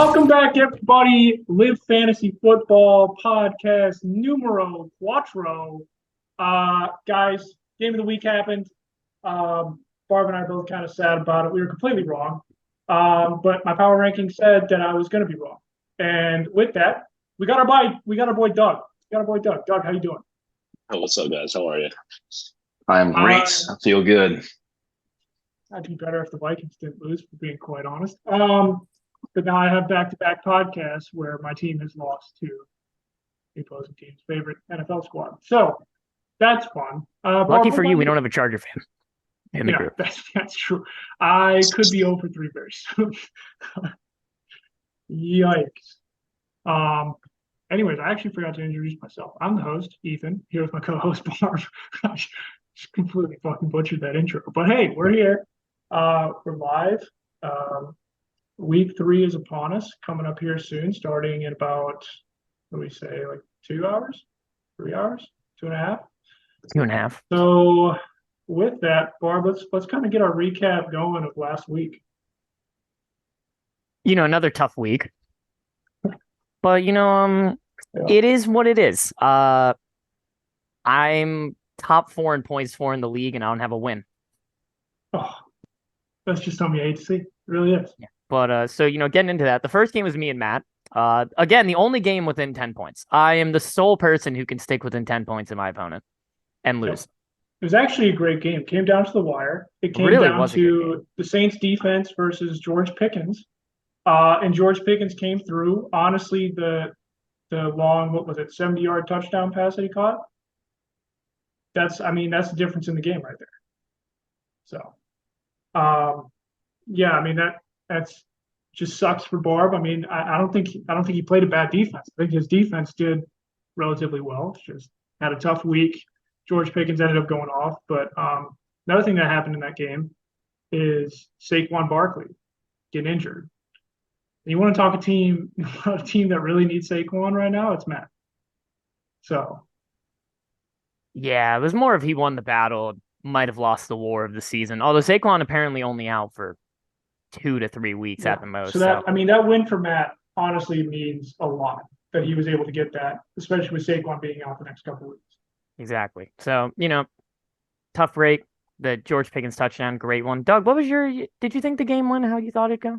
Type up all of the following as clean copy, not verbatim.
Welcome back, everybody. Live Fantasy Football Podcast numero cuatro. Guys, game of the week happened. Barb and I are both kind of sad about it. We were completely wrong. But my power ranking said that I was going to be wrong. And with that, we got our boy Doug. Doug, how you doing? Oh, what's up, guys? How are you? I'm great. I feel good. I'd be better if the Vikings didn't lose, for being quite honest. But now I have back-to-back podcasts where my team has lost to the opposing team's favorite NFL squad. So that's fun. Lucky for you, we don't have a Charger fan in the group. That's true. I could be 0 for 3 very soon. Yikes. Anyways, I actually forgot to introduce myself. I'm the host, Ethan, here with my co-host, Barb. I just completely fucking butchered that intro. But hey, we're here. We're live. Week 3 is upon us, coming up here soon, starting in about, what do we say, like 2 hours? 3 hours? 2.5? 2.5. So with that, Barb, let's kind of get our recap going of last week. Another tough week. But, It is what it is. I'm top 4 in points for in the league, and I don't have a win. Oh, that's just something you hate to see. It really is. Yeah. But, getting into that, the first game was me and Matt. Again, the only game within 10 points. I am the sole person who can stick within 10 points in my opponent and lose. It was actually a great game. It came down to the wire. It came down to the Saints defense versus George Pickens. And George Pickens came through. Honestly, the long, 70-yard touchdown pass that he caught? That's the difference in the game right there. So, that's just sucks for Barb. I don't think he played a bad defense. I think his defense did relatively well. Just had a tough week. George Pickens ended up going off. But another thing that happened in that game is Saquon Barkley getting injured. You want to talk a team that really needs Saquon right now? It's Matt. So, yeah, it was more of he won the battle, might have lost the war of the season. Although Saquon apparently only out for 2 to 3 weeks at the most. So that win for Matt honestly means a lot that he was able to get that, especially with Saquon being out the next couple of weeks. Exactly. So, tough break. The George Pickens touchdown, great one. Doug, did you think the game went how you thought it'd go?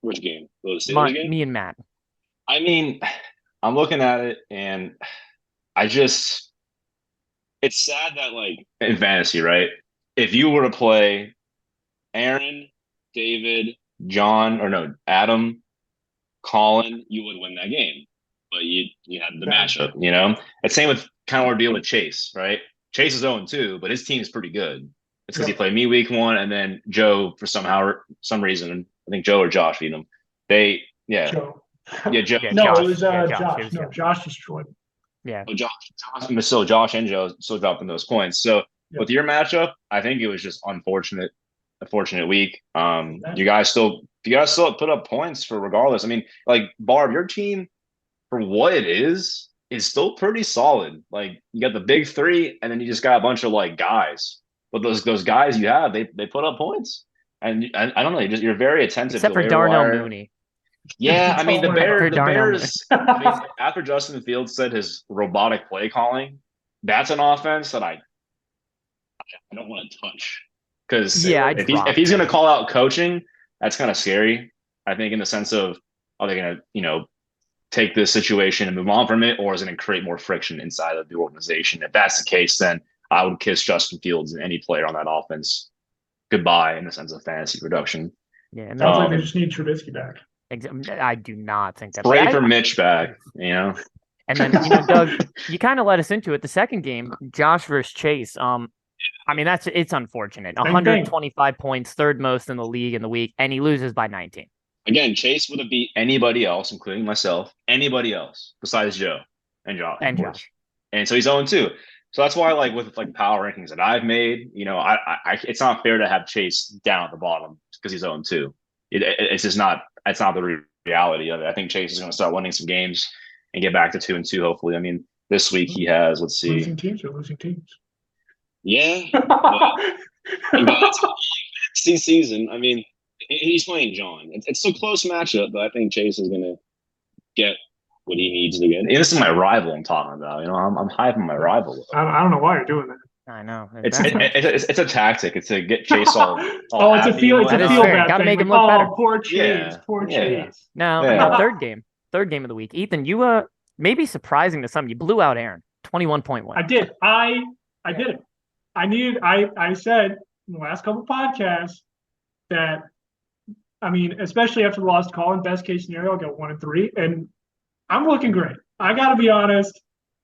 Which game? The Steelers game? Me and Matt. I'm looking at it and it's sad that, like, in fantasy, right? If you were to play Aaron, David, Adam, Colin, you would win that game. But you had the matchup, It's same with kind of what we're dealing with Chase, right? Chase is 0-2, but his team's pretty good. It's because he played me week 1, and then Joe, for some reason, I think Joe or Josh beat him. Joe. Joe. No, it was Josh. Josh destroyed him. Yeah. Josh and Joe still dropping those points. So with your matchup, I think it was just a fortunate week. You guys still put up points for regardless. Like, Barb, your team, for what it is still pretty solid. Like, you got the big 3, and then you just got a bunch of, like, guys. But those guys you have, they put up points. And I don't know, you're very attentive. Except for Darnell Mooney. Yeah, the Bears. After Justin Fields said his robotic play calling, that's an offense that I don't want to touch. Because if he's going to call out coaching, that's kind of scary. I think, in the sense of, are they going to take this situation and move on from it, or is it going to create more friction inside of the organization? If that's the case, then I would kiss Justin Fields and any player on that offense goodbye, in the sense of fantasy production. Yeah, sounds like they just need Trubisky back. I do not think that. Pray for Mitch back, And then, Doug, you kind of let us into it. The second game, Josh versus Chase. It's unfortunate. 125 points, third most in the league in the week, and he loses by 19. Again, Chase would have beat anybody else, including myself, anybody else besides Joe and Josh. And so he's 0-2. So that's why, like, with power rankings that I've made, it's not fair to have Chase down at the bottom because he's 0-2. It's just not. That's not the reality of it. I think Chase is going to start winning some games and get back to 2-2. Hopefully, this week he has. Let's see. Losing teams. Yeah. It's a season. He's playing John. It's a close matchup, but I think Chase is gonna get what he needs to get. And this is my rival I'm talking about. I'm hyping my rival. I don't know why you're doing that. I know. It's a tactic. It's to get Chase all oh, it's a happy feel and it's a That is feel fair. bad Gotta thing. make him Like, look better. Poor Chase, Yeah. poor Yeah. Chase. Now, Yeah. third game of the week. Ethan, you maybe surprising to some, you blew out Aaron, 21-point win. I did. I did it. I said in the last couple podcasts that, I mean, especially after the loss to Colin, best case scenario, I'll go 1-3, and I'm looking great. I got to be honest,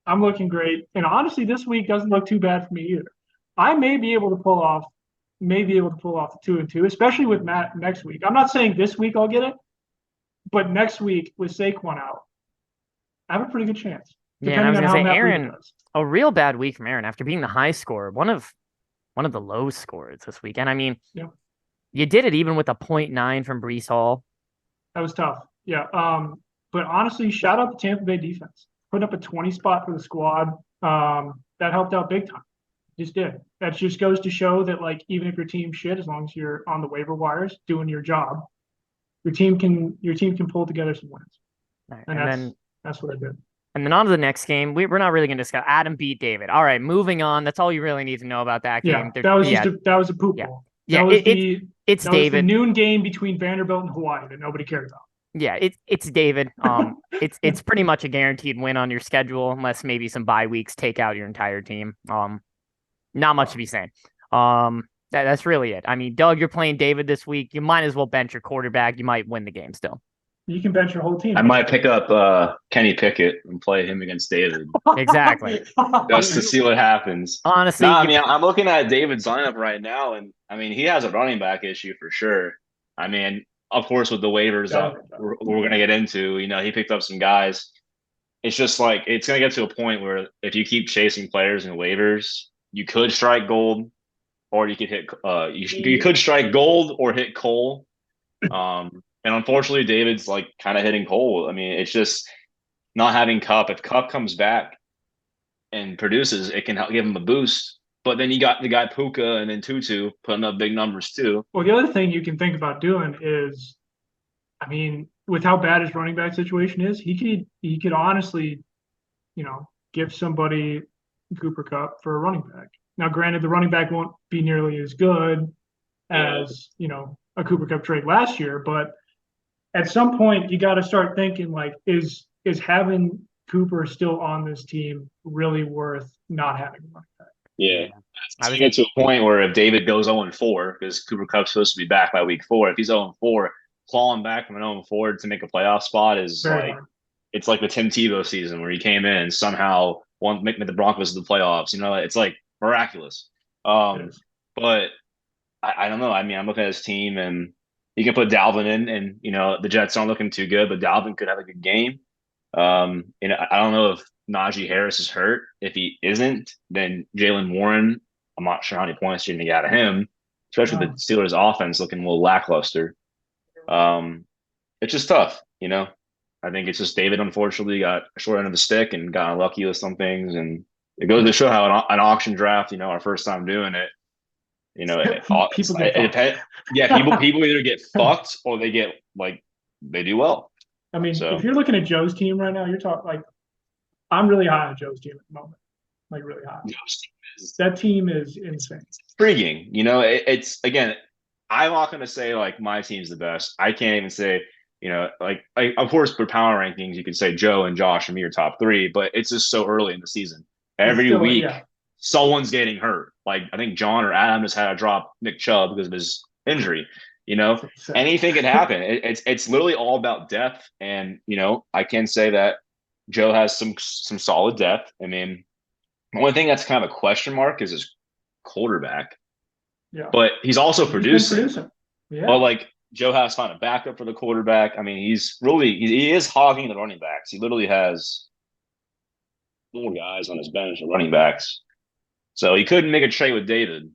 I'm looking great, and honestly, this week doesn't look too bad for me either. I may be able to pull off the 2-2, especially with Matt next week. I'm not saying this week I'll get it, but next week with Saquon out, I have a pretty good chance. Yeah, and I was depending gonna on say how Matt Breida Aaron, does. a real bad week from Aaron after being the high scorer, one of the low scorers this week. And I mean, Yeah. you did it even with a 0.9 from Brees Hall. That was tough. Yeah. But honestly, shout out the Tampa Bay defense. Putting up a 20 spot for the squad. That helped out big time. Just did. That just goes to show that, like, even if your team's shit, as long as you're on the waiver wires doing your job, your team can pull together some wins. Right, And that's what I did. And then on to the next game. We're not really going to discuss. Adam beat David. All right, moving on. That's all you really need to know about that game. Yeah, that was a poop ball. Yeah, it's that David. Was the noon game between Vanderbilt and Hawaii that nobody cared about. Yeah, it's David. It's pretty much a guaranteed win on your schedule, unless maybe some bye weeks take out your entire team. Not much to be saying. That's really it. I mean, Doug, you're playing David this week. You might as well bench your quarterback. You might win the game still. You can bench your whole team. I might pick up Kenny Pickett and play him against David. Exactly. Just to see what happens. Honestly, no, I mean, I'm looking at David's lineup right now, and I mean, he has a running back issue for sure. I mean, of course, with the waivers we're going to get into, he picked up some guys. It's just like, it's going to get to a point where if you keep chasing players in waivers, you could strike gold, or you could hit, you could strike gold or hit coal. And unfortunately, David's like kind of hitting coal. I mean, it's just not having Kupp. If Kupp comes back and produces, it can help give him a boost. But then you got the guy Puka and then Tutu putting up big numbers too. Well, the other thing you can think about doing is, I mean, with how bad his running back situation is, he could honestly, give somebody Cooper Kupp for a running back. Now, granted, the running back won't be nearly as good as a Cooper Kupp trade last year, but at some point you got to start thinking, like, is having Cooper still on this team really worth not having a running back? Yeah. I would get to a point where if David goes 0-4, because Cooper Kupp's supposed to be back by week 4, if he's 0-4, clawing back from an 0-4 to make a playoff spot is it's like the Tim Tebow season where he came in and somehow won, make the Broncos to the playoffs. It's like miraculous. But I don't know. I mean, I'm looking at his team, and you can put Dalvin in, and the Jets aren't looking too good, but Dalvin could have a good game. I don't know if Najee Harris is hurt. If he isn't, then Jalen Warren, I'm not sure how many points you're going to get out of him, especially with the Steelers' offense looking a little lackluster. It's just tough, I think it's just David, unfortunately, got a short end of the stick and got unlucky with some things, and it goes to show how an auction draft, our first time doing it, people either get fucked or they get they do well. I mean, if you're looking at Joe's team right now, you're talking like, I'm really high on Joe's team at the moment, like really high. That team is insane. It's intriguing, it's again, I'm not going to say like my team's the best. I can't even say, of course for power rankings, you could say Joe and Josh and me are top 3, but it's just so early in the season. Every week, someone's getting hurt. Like I think John or Adam just had to drop Nick Chubb because of his injury. Anything can happen. It's literally all about depth, and I can say that Joe has some solid depth. I mean, the only thing that's kind of a question mark is his quarterback. Yeah, but he's also producing. Yeah. Well, like Joe has to find a backup for the quarterback. I mean, he is hogging the running backs. He literally has 4 guys on his bench of running backs. So he couldn't make a trade with David.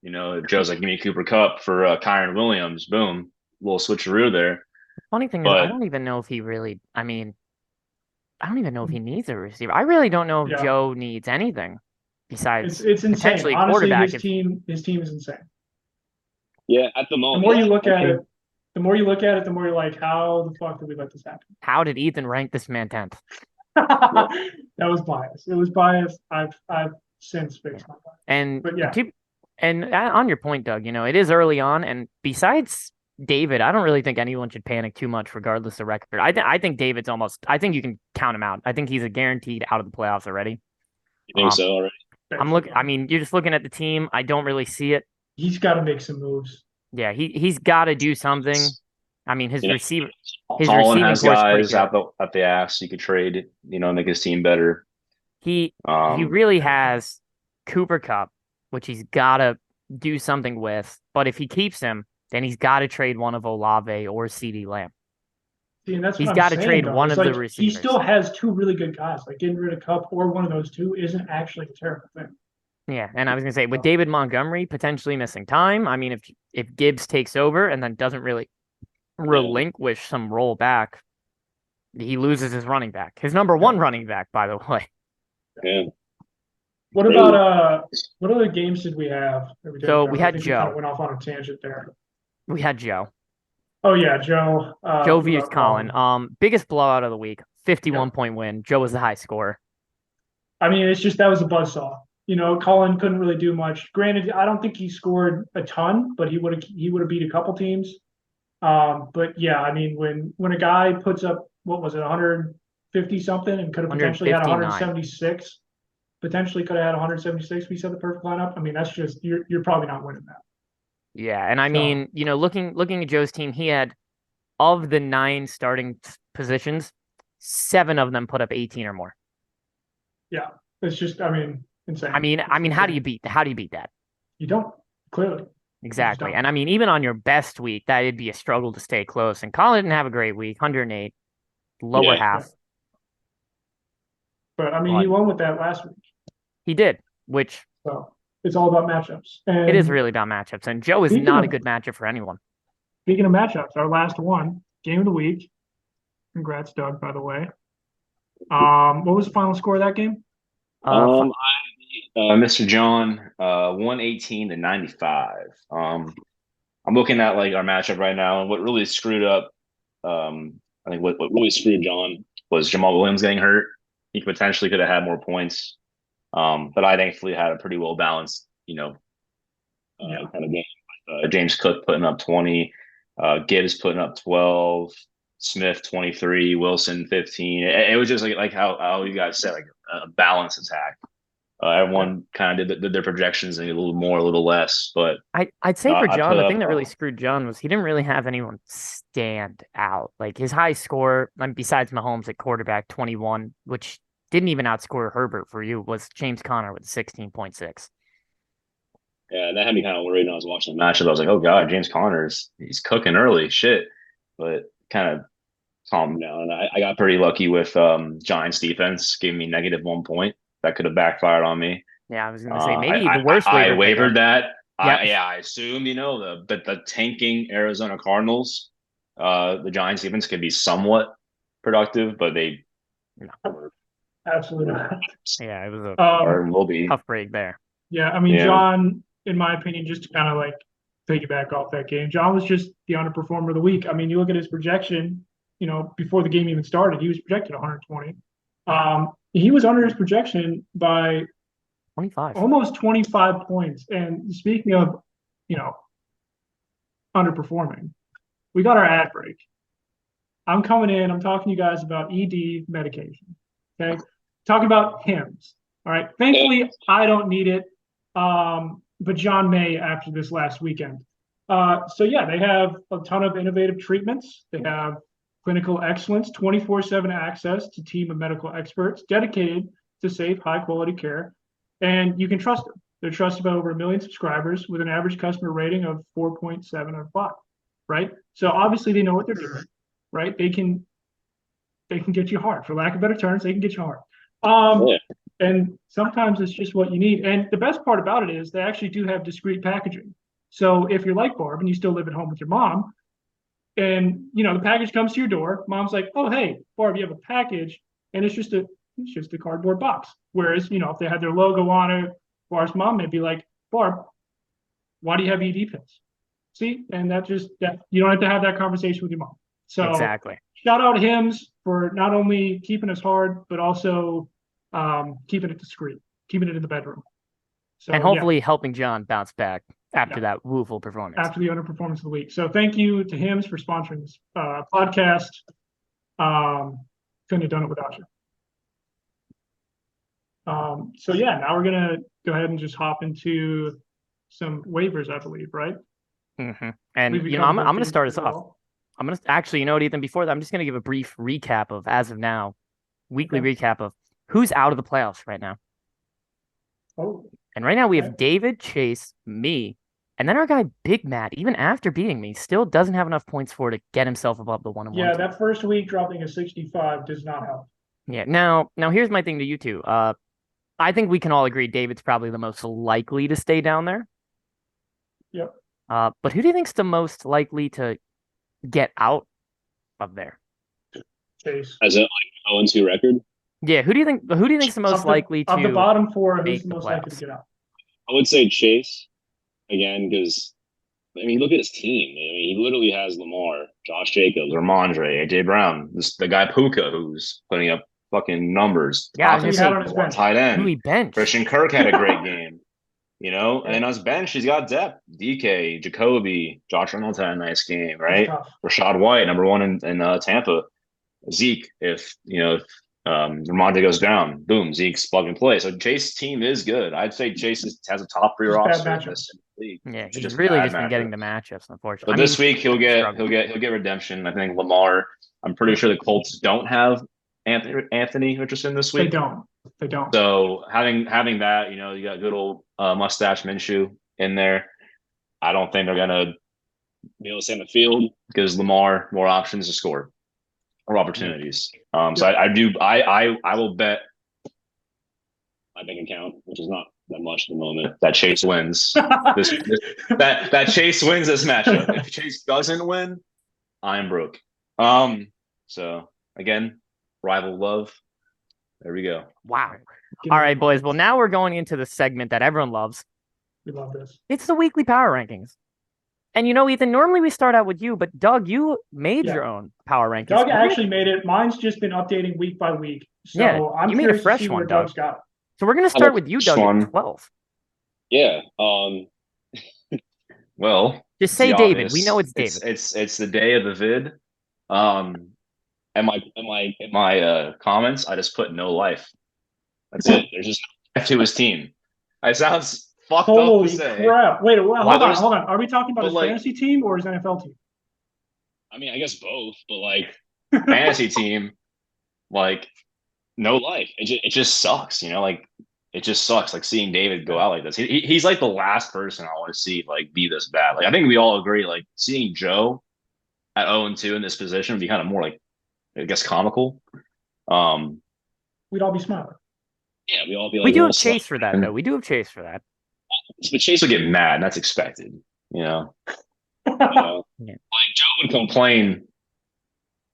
If Joe's like, give me Cooper Kupp for Kyren Williams, boom, little switcheroo there. Funny thing is, I don't even know if he really, I don't even know if he needs a receiver. I really don't know if Joe needs anything besides it's insane. Potentially honestly, quarterback. His team is insane. Yeah, at the moment. The more you look at it, the more you look at it, the more you're like, how the fuck did we let this happen? How did Ethan rank this man 10th? That was biased. It was biased. I've since fixed my bias. And But yeah. On your point, Doug, it is early on, and besides David, I don't really think anyone should panic too much, regardless of record. I think David's almost. I think you can count him out. I think he's a guaranteed out of the playoffs already. You think so already? I'm looking. I mean, you're just looking at the team. I don't really see it. He's got to make some moves. Yeah, he's got to do something. I mean, his Colin receiving has course guys pretty good. at the ass. You could trade, make his team better. He really has Cooper Cup, which he's got to do something with. But if he keeps him, then he's got to trade one of Olave or CeeDee Lamb. See, and that's He's what got to I'm saying, trade though. one It's of the like, receivers. He still has two really good guys. Like getting rid of Cup or one of those two isn't actually a terrible thing. Yeah, and I was gonna say with David Montgomery potentially missing time. I mean, if Gibbs takes over and then doesn't really relinquish some roll back, he loses his running back, his number one running back, by the way. Yeah. What about what other games did we have? So we had I think Joe. We kind of went off on a tangent there. We had Joe. Oh yeah, Joe. Joe vs. Colin. Biggest blowout of the week, 51-point win. Joe was the high scorer. I mean, it's just that was a buzzsaw. Colin couldn't really do much. Granted, I don't think he scored a ton, but he would have beat a couple teams. But yeah, I mean, when a guy puts up what was it, 150 something, and could have potentially had 176, potentially could have had 176. We said the perfect lineup. I mean, that's just you're probably not winning that. Yeah, and I mean, looking at Joe's team, he had of the 9 starting positions, 7 of them put up 18 or more. Yeah, it's just, I mean, insane. I mean, how do you beat that? You don't, clearly. Exactly. And I mean, even on your best week, that'd be a struggle to stay close. And Colin didn't have a great week, 108, lower half. But I mean, he won with that last week. He did, which. So it's all about matchups. And it is really about matchups. And Joe is not a good matchup for anyone. Speaking of matchups, our last one, game of the week. Congrats, Doug, by the way. What was the final score of that game? Mr. John, 118-95. I'm looking at like our matchup right now, and what really screwed up, I think what really screwed John was Jamal Williams getting hurt. He potentially could have had more points, but I thankfully had a pretty well balanced, kind of game. James Cook putting up 20, Gibbs putting up 12, Smith 23, Wilson 15. It was just like how you guys said, like a balanced attack. Everyone kind of did their projections a little more, a little less. But I'd say for John, the thing that really screwed John was he didn't really have anyone stand out. Like his high score, besides Mahomes at quarterback 21, which didn't even outscore Herbert for you, was James Conner with 16.6. Yeah, that had me kind of worried when I was watching the matchup. I was like, oh God, James Conner's he's cooking early, shit. But kind of calmed down. I got pretty lucky with Giants defense, gave me -1 point. That could have backfired on me. Yeah, I was going to say maybe the worst. I wavered that. Yep. I assumed the tanking Arizona Cardinals, the Giants defense could be somewhat productive, but they absolutely not. Yeah, it was a tough break there. Yeah, I mean, John, in my opinion, just to kind of like piggyback off that game, John was just the underperformer of the week. I mean, you look at his projection, before the game even started, he was projected 120. He was under his projection by 25, almost 25 points. And speaking of, underperforming, we got our ad break. I'm coming in. I'm talking to you guys about ED medication. Okay, talking about Hims. All right. Thankfully, I don't need it. But John may after this last weekend. So yeah, they have a ton of innovative treatments. They have clinical excellence, 24/7 access to team of medical experts dedicated to safe, high-quality care, and you can trust them. They're trusted by over 1 million subscribers with an average customer rating of 4.7 out of 5, right? So obviously they know what they're doing, right? They can get you hard. For lack of better terms, they can get you hard. And sometimes it's just what you need. And the best part about it is they actually do have discreet packaging. So if you're like Barb and you still live at home with your mom, and the package comes to your door, mom's like, "Oh, hey, Barb, you have a package," and it's just a cardboard box. Whereas, if they had their logo on it, Barb's mom may be like, "Barb, why do you have ED pills?" See, and that you don't have to have that conversation with your mom. So Exactly. shout out Hims for not only keeping us hard, but also keeping it discreet, keeping it in the bedroom. So, And hopefully helping John bounce back after Yeah. that woeful performance. after the underperformance of the week. So thank you to Hims for sponsoring this podcast. Couldn't have done it without you. So yeah, now we're gonna go ahead and just hop into some waivers, I believe, right? Mm-hmm. And Believe we you know, I'm covered those gonna teams start us pretty off. well. I'm gonna actually, you know what, Ethan? Before that, I'm just gonna give a brief recap of as of now, weekly Okay. recap of who's out of the playoffs right now. Oh, And right now we have Okay. David, Chase, me, and then our guy Big Matt. Even after beating me, still doesn't have enough points for to get himself above the 1-1. yeah, team. that first week dropping a 65 does not help. Yeah. Now here's my thing to you two. I think we can all agree David's probably the most likely to stay down there. Yep. But who do you think's the most likely to get out of there? Chase. As a 0-2 record, Yeah, who do you think's the most likely of the to bottom four, who's make the the most likely to playoffs? get out? I would say Chase again because I mean, look at his team. I mean, he literally has Lamar, Josh Jacobs, Ramondre, AJ Brown, the guy Puka who's putting up fucking numbers. Yeah, I was Who gonna he had say on his bench? Tight who end. he bench. Christian Kirk had a great game. You know, Yeah. and on his bench, he's got depth. DK, Jacoby, Josh Reynolds had a nice game, right? Tough. Rashad White, number one in Tampa. Zeke, if Ramondre goes down, boom, Zeke's plug and play. So Chase's team is good. I'd say Chase has a top 3 Just bad roster in matchup. this league. Yeah, It's he's really bad just been getting matchup. the matchups, unfortunately. But I this mean, week he'll get struggled. redemption. I think Lamar. I'm pretty sure the Colts don't have Anthony Richardson this They week. don't. They don't. So having that, you know, you got good old mustache Minshew in there. I don't think they're gonna be able to stay in the field because Lamar more options to score or opportunities. So I will bet my bank account, which is not that much at the moment, that Chase wins that Chase wins this matchup. If Chase doesn't win, I'm broke. So again, rival love. There we go. Wow. All right, boys. Well, now we're going into the segment that everyone loves. We love this. It's the weekly power rankings. And you know, Ethan, normally we start out with you, but Doug, you made Yeah. your own power rankings. Doug actually made it. Mine's just been updating week by week. So Yeah, I'm you made a curious fresh to see one, where Doug. Doug's got it. So we're gonna start with you, Doug, one. at 12. yeah. Well, Just say the David. obvious. We know it's David. It's the day of the vid. In my comments, I just put no life. That's it. There's just no life to his team. It sounds fucked up to Holy say. crap. Wait, hold there's- on. Are we talking about but his like- fantasy team or his NFL team? I mean, I guess both, but like, Fantasy team, like no life. It just sucks, you know. Like it just sucks. Like seeing David go out like this. He's like the last person I want to see like be this bad. Like I think we all agree. Like seeing Joe at 0-2 in this position would be kind of more like I guess comical. We'd all be smiling. yeah, we all be like, We do well, have Chase for that, though. We do have Chase for that. but Chase Would get mad, and that's expected. You know, you know, Yeah. like Joe would complain,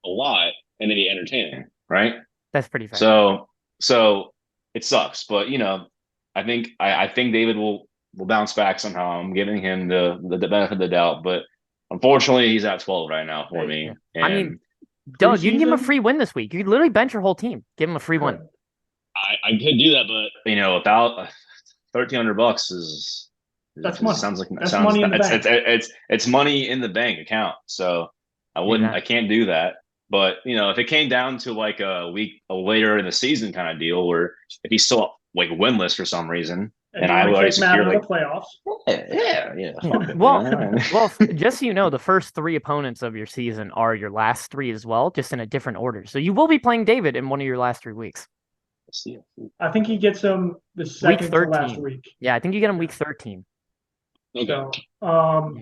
a lot, and then be entertaining. right? That's pretty fair. So it sucks, but you know, I think David will bounce back somehow. I'm giving him the benefit of the doubt, but unfortunately, he's at 12 right now for me. I mean, And Doug, you can give him a preseason? free win this week. You could literally bench your whole team. Give him a free win. I could do that, but you know, about $1,300 is That's money. Sounds like That's money in the bank. it's money in the bank account. So I can't do that. But you know, if it came down to like a week later in the season kind of deal, where if he's still like winless for some reason, and I would kick Matt secure out like of the playoffs. yeah. Fuck it, Well, man. well, just so you know, the first 3 opponents of your season are your last 3 as well, just in a different order. So you will be playing David in one of your last 3 weeks. I think he gets him the second to last 13. week. Yeah, I think you get him week 13. okay. So, what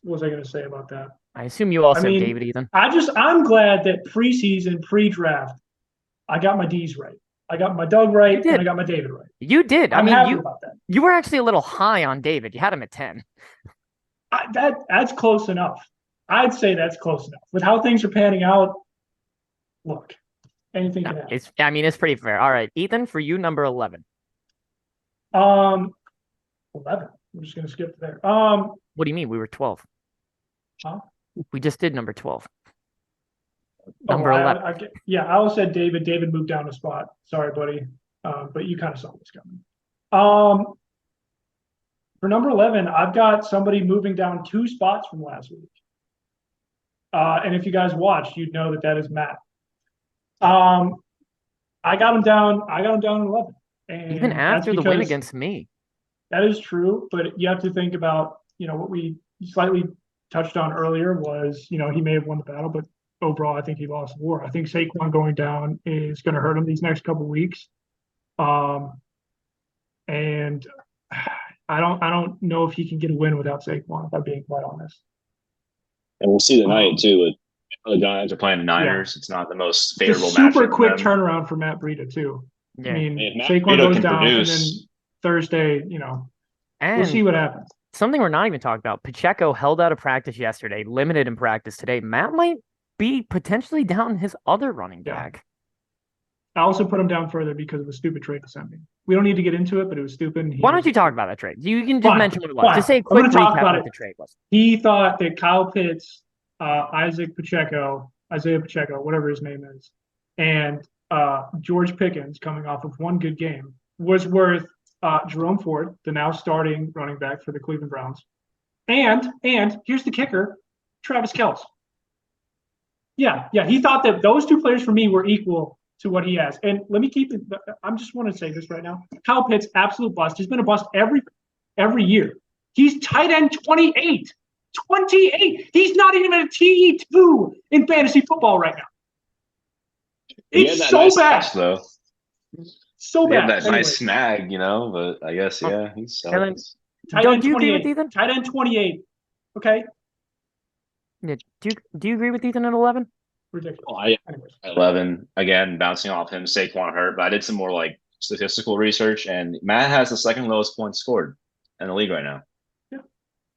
was I going to say about that? I assume you also I mean, have David, Ethan. I'm glad that preseason, pre-draft, I got my D's right. I got my Doug right, You did. and I got my David right. You did. I'm I mean, happy you about that. you were actually a little high on David. You had him at 10. That's close enough. I'd say that's close enough. With how things are panning out, look, anything can happen. It's pretty fair. All right, Ethan, for you, number 11. 11. I'm just going to skip there. Well, What do you mean? We were 12. Huh? We just did number 12. Oh, Number 11. I always said David. David moved down a spot. Sorry, buddy. But you kind of saw this coming. For number 11, I've got somebody moving down 2 spots from last week. And if you guys watched, you'd know that is Matt. I got him down. I got him down at 11. And Even after the win against me. That is true, but you have to think about, what we slightly touched on earlier was, he may have won the battle, but overall, I think he lost the war. I think Saquon going down is going to hurt him these next couple of weeks. And I don't know if he can get a win without Saquon, if I'm being quite honest. And we'll see tonight too. With the Giants They're playing the Niners. Yeah. It's not the most It's a favorable super matchup quick for them. turnaround for Matt Breida too. Yeah. I mean, Hey, if Matt Saquon Breida goes can down, produce- and then Thursday, we'll And see what happens. something we're not even talking about. Pacheco held out of practice yesterday, limited in practice today. Matt might be potentially down his other running Yeah. back. I also put him down further because of the stupid trade to send me. We don't need to get into it, but it was stupid. And Why don't you talk about that trade? You can just Fine, mention what it was. fine. Just say a I'm quick gonna talk recap about what it. the trade was. He thought that Kyle Pitts, Isaiah Pacheco, whatever his name is, and George Pickens, coming off of one good game, was worth Jerome Ford, the now starting running back for the Cleveland Browns, and here's the kicker, Travis Kelce. Yeah, he thought that those 2 players for me were equal to what he has. And let me keep it. I just want to say this right now. Kyle Pitts, absolute bust. He's been a bust every year. He's tight end 28. 28. He's not even a TE2 in fantasy football right now. It's so nice bad. Catch, though. So He had bad. that Anyway, nice snag, but I guess, yeah, he's And then- tight Doug, end do you agree with 28. Ethan? Tight end 28. Okay. Yeah. Do you agree with Ethan at 11? Ridiculous. Oh, I Anyways. 11. Again, bouncing off him, Saquon hurt, but I did some more statistical research, and Matt has the second lowest points scored in the league right now. Yeah.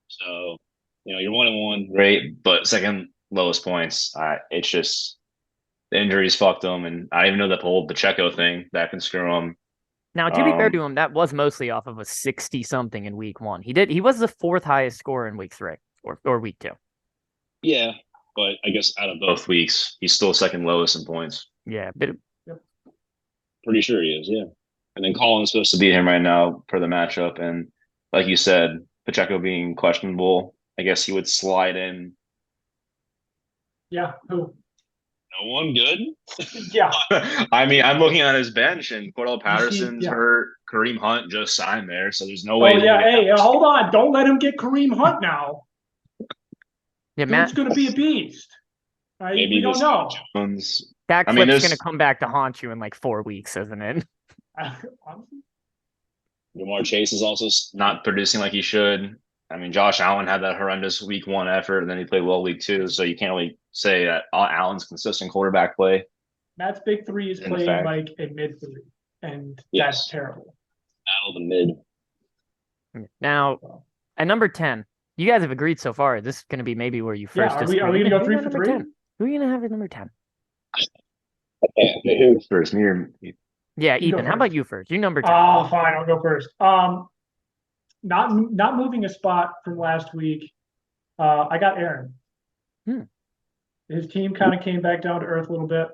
So, you're 1-1, great, but second lowest points. It's just the injuries fucked him, and I even know that whole Pacheco thing that can screw him. Now, to be fair to him, that was mostly off of a 60-something in week 1. He was the 4th highest scorer in week 3 or week 2. yeah, but I guess out of Both weeks, he's still second lowest in points. Yeah, but pretty sure he is. Yeah, and then Colin's supposed To beat him right now for the matchup, and like you said, Pacheco being questionable, I guess he would slide in. Yeah. Who? no one good. Yeah. I mean, I'm looking at his bench, and Cordell Patterson's yeah. hurt. Kareem Hunt just signed there, so there's no Oh, way. yeah. Hey, hold on. Don't let him get Kareem Hunt now. yeah, Dude's Matt, going to be a beast. Right? Maybe We don't this- know. Jones. that I mean, clip's there's- going to come back to haunt you in like 4 weeks, isn't it? Jamar Chase is also Not producing like he should. I mean, Josh Allen had that horrendous week 1 effort, and then he played well week 2, so you can't really say that Allen's consistent quarterback play. Matt's big 3 is In playing fact. like a mid 3, and Yes. that's terrible. out of the mid. Now, at number 10, you guys have agreed so far. This is going to be maybe where you Yeah, first. are we disagree. going to go Who 3 you for got number 3? 10? Who are you going to have at number 10? Yeah, First, me or Yeah, You go Ethan, how first. about you first? You number 10. Oh, fine. I'll go first. Not moving a spot from last week. I got Aaron. His team kind of came back down to earth a little bit.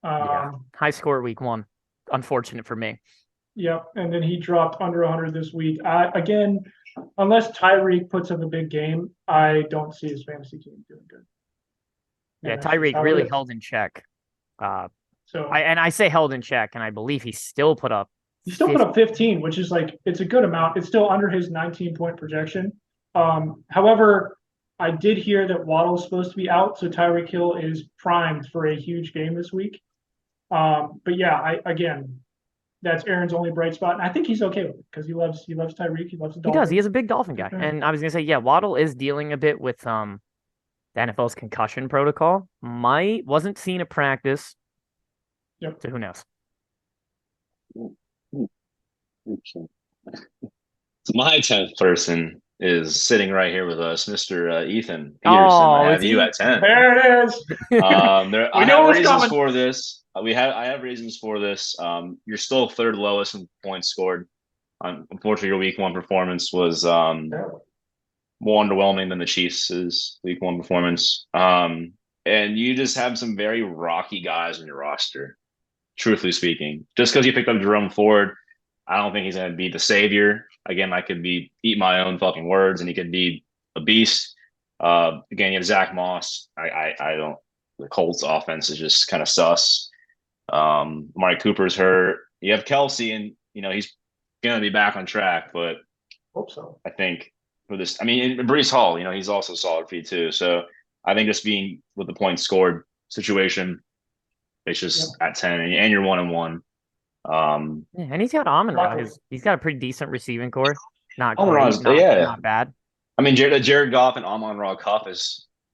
Yeah. High score week 1. Unfortunate for me. Yep, and then he dropped under 100 this week. Again, unless Tyreek puts up a big game, I don't see his fantasy team doing good. Yeah, And that's just Tyreek how it really is. held in check. So I say held in check, and I believe he still put up. he still put up 15, which is like it's a good amount. It's still under his 19-point projection. However, I did hear that Waddle's supposed to be out, so Tyreek Hill is primed for a huge game this week. But yeah, that's Aaron's only bright spot, and I think he's okay with it because he loves Tyreek. He loves the He Dolphins. does. He is a big Dolphin guy, Yeah. and I was gonna say, yeah, Waddle is dealing a bit with the NFL's concussion protocol. Wasn't seen at practice. Yep. So who knows? So my 10th person is sitting right here with us, Mr. Ethan Peterson. Oh, I have is you he? at 10. There it is. I knew it have was reasons coming. for this. I have reasons for this. You're still 3rd lowest in points scored. Unfortunately, your week 1 performance was more underwhelming than the Chiefs' week 1 performance. And you just have some very rocky guys in your roster, truthfully speaking. Just because you picked up Jerome Ford, I don't think he's going to be the savior. Again, I could eat my own fucking words, and he could be a beast. Again, you have Zach Moss. I don't. The Colts offense is just kind of sus. Amari Cooper's hurt. You have Kelsey, and he's going to be back on track. But Hope so. I think for this, I mean, and Brees Hall, he's also solid for you too. So I think just being with the points scored situation, it's just at 10, and you're 1-1. Yeah, and he's got Amon-Ra. He's got a pretty decent receiving core. Not Amon-Ra's, great, not bad. I mean, Jared Goff and Amon-Ra cuff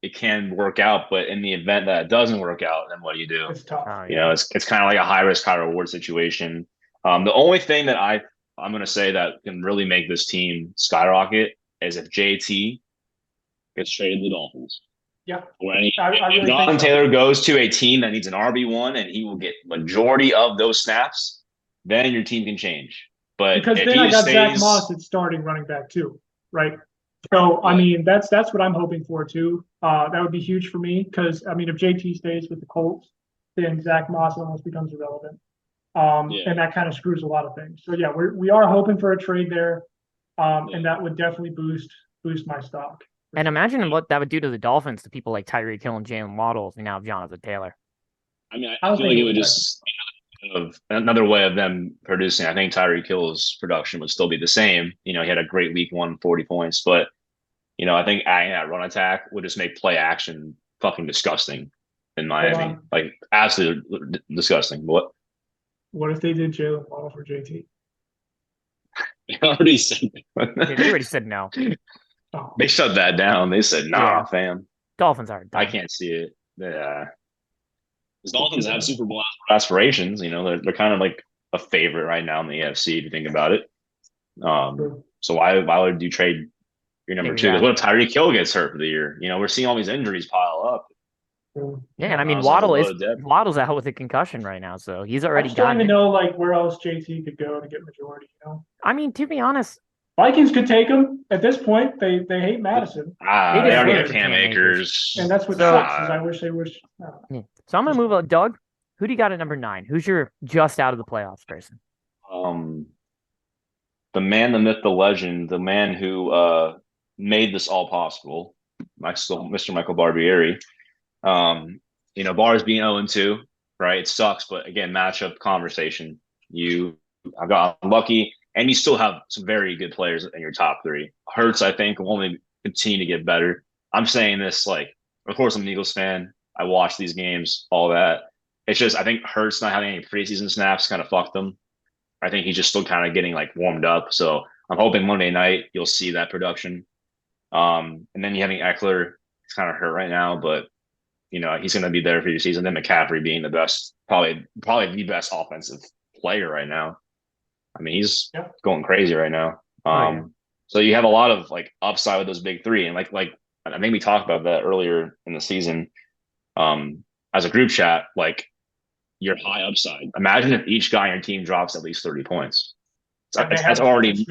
it can work out, but in the event that it doesn't work out, then what do you do? It's tough. It's kind of like a high risk, high reward situation. The only thing that I'm going to say that can really make this team skyrocket is if JT gets traded to the Dolphins. Yeah. Or really Jonathan Taylor goes to a team that needs an RB1 and he will get majority of those snaps, then your team can change. But because then I got Zach Moss at starting running back too, right? So I mean that's what I'm hoping for too. That would be huge for me because I mean if JT stays with the Colts, then Zach Moss almost becomes irrelevant. And that kind of screws a lot of things. So yeah, we are hoping for a trade there, and that would definitely boost my stock. And imagine what that would do to the Dolphins to people like Tyreek Hill and Jalen Waddle if you now have Jonathan Taylor. I mean, I feel like it would just another way of them producing. I think Tyreek Hill's production would still be the same. He had a great week 1, 40 points, but I think adding that run attack would just make play action fucking disgusting in Miami, like absolutely disgusting. What if they did Jalen Waddle for JT? They already said they already said no. Oh. They shut that down. They said, nah, fam. Dolphins are done. I can't see it. The Dolphins have Super Bowl aspirations. They're kind of like a favorite right now in the AFC if you think about it. So why would you trade your number 2? Because what if Tyreek Hill gets hurt for the year? We're seeing all these injuries pile up. Yeah, and I mean Waddle's out with a concussion right now, so he's already got. I don't even know where else JT could go to get majority. I mean, to be honest, Vikings could take him at this point. They hate Madison. They already have Cam Akers, and that's what sucks. Is I wish they wish. Yeah. So I'm gonna move on. Doug, who do you got at number 9? Who's your just out of the playoffs person? The man, the myth, the legend, the man who made this all possible, Mr. Michael Barbieri. Bars being 0-2, right? It sucks, but again, matchup conversation. I got unlucky, and you still have some very good players in your top 3. Hurts, I think, will only continue to get better. I'm saying this of course, I'm an Eagles fan. I watch these games, all that. It's just I think Hurts not having any preseason snaps kind of fucked him. I think he's just still kind of getting warmed up. So I'm hoping Monday night you'll see that production. And then you having Eckler, he's kind of hurt right now, but he's going to be there for your season. Then McCaffrey being the best, probably the best offensive player right now. I mean, he's going crazy right now. So you have a lot of upside with those big 3, and like I think we talked about that earlier in the season. As a group chat, your high upside. Imagine if each guy on your team drops at least 30 points. That's already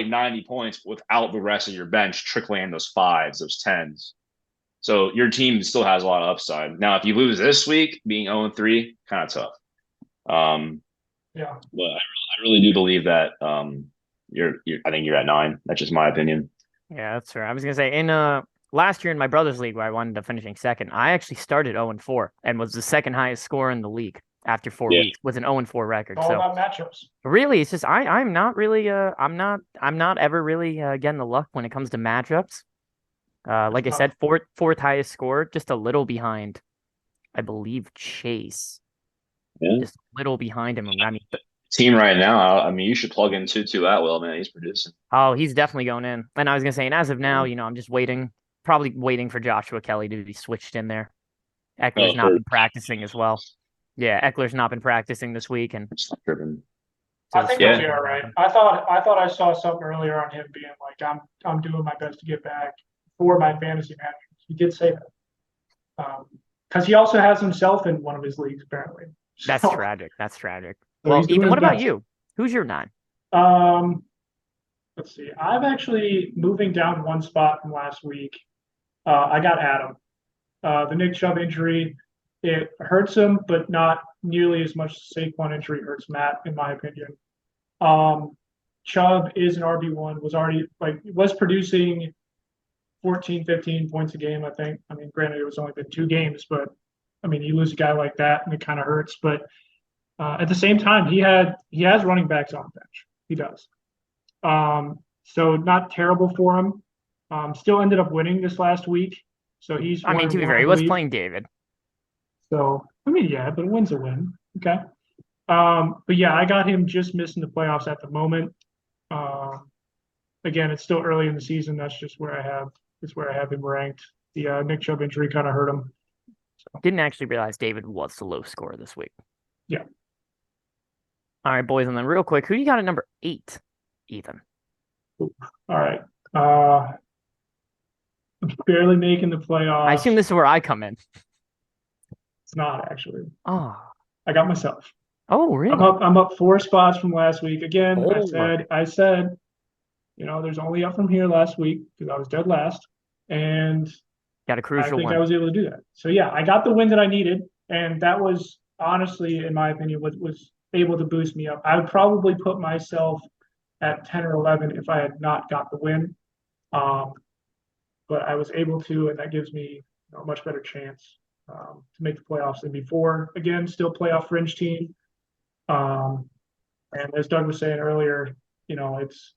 90 points without the rest of your bench trickling in those 5s, those 10s. So your team still has a lot of upside. Now, if you lose this week, being 0-3, kind of tough. But I really do believe that I think you're at 9. That's just my opinion. Yeah, that's fair. I was gonna say in last year in my brother's league where I wound up finishing second, I actually started 0-4 and was the second highest scorer in the league after 4 weeks with an 0-4 record. It's all about matchups. Really, it's just I'm not really I'm not ever really getting the luck when it comes to matchups. Like I said, fourth highest score, just a little behind, I believe, Chase. Yeah. Just a little behind him. I mean, team right now, I mean, you should plug in Tutu Atwell, man. He's producing. Oh, he's definitely going in. And I was gonna say, and as of now, I'm just probably waiting for Joshua Kelly to be switched in there. Eckler's not been practicing as well. Yeah, Eckler's not been practicing this week, and I think he'll be all right. I thought I saw something earlier on him being like, I'm doing my best to get back for my fantasy managers. He did say that. Because he also has himself in one of his leagues, apparently. That's tragic. That's tragic. So well, Ethan, what about you? Who's your 9? Let's see. I'm actually moving down one spot from last week. I got Adam. The Nick Chubb injury, it hurts him, but not nearly as much as Saquon injury hurts Matt, in my opinion. Chubb is an RB1, was producing 14, 15 points a game, I think. I mean, granted, it was only been 2 games, but I mean, you lose a guy like that and it kind of hurts. But at the same time, he has running backs on the bench. He does. So not terrible for him. Still ended up winning this last week. So he's I mean, to be 1-1, fair, I he was believe. playing David. So I mean, yeah, but a win's a win. Okay. But yeah, I got him just missing the playoffs at the moment. Again, it's still early in the season. That's just where I have him ranked. The Nick Chubb injury kind of hurt him. Didn't actually realize David was the low scorer this week. Yeah. All right, boys, and then real quick, who you got at number 8, Ethan? All right. I'm barely making the playoffs. I assume this is where I come in. It's not actually. Oh, I got myself. oh, really? I'm up 4 spots from last week. Again, Oh. I said, there's only up from here last week because I was dead last. And Got a I crucial think one. I was able to do that. So yeah, I got the win that I needed, and that was honestly, in my opinion, was able to boost me up. I would probably put myself at 10 or 11 if I had not got the win. But I was able to, and that gives me a much better chance to make the playoffs than before. Again, still playoff fringe team. And as Doug was saying earlier, it's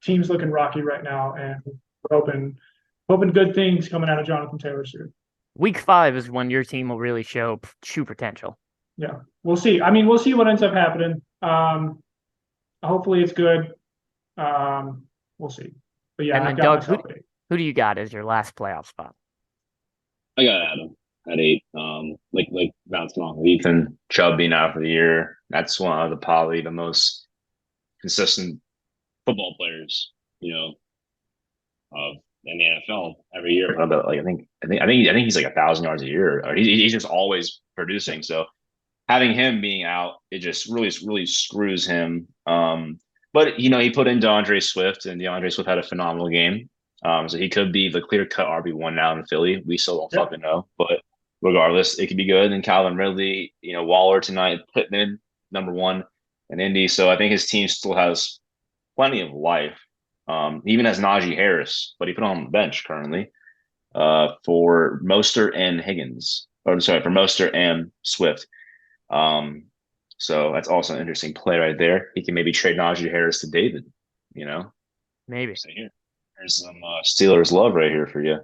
teams looking rocky right now, and we're hoping good things coming out of Jonathan Taylor soon. Week 5 is when your team will really show true potential. Yeah, we'll see. I mean, we'll see what ends up happening. Hopefully it's good. We'll see. But yeah, And then I've got Doug, myself at 8. who do you got as your last playoff spot? I got Adam at 8. Like bouncing off of Ethan Chubb being out for the year. That's one of probably the most consistent football players, of in the NFL every year. But like I think he's like 1,000 yards a year. Or he's just always producing. So having him being out, it just really screws him. But he put in DeAndre Swift, and DeAndre Swift had a phenomenal game. So he could be the clear cut RB1 now in Philly. We still don't fucking know, but regardless, it could be good. And Calvin Ridley, Waller tonight, Pittman number 1 in Indy. So I think his team still has plenty of life. He even has Najee Harris, but he put on the bench currently for Mostert and Higgins. Or sorry, for Mostert and Swift. So that's also an interesting play right there. He can maybe trade Najee Harris to David, Maybe. So here, there's some Steelers love right here for you.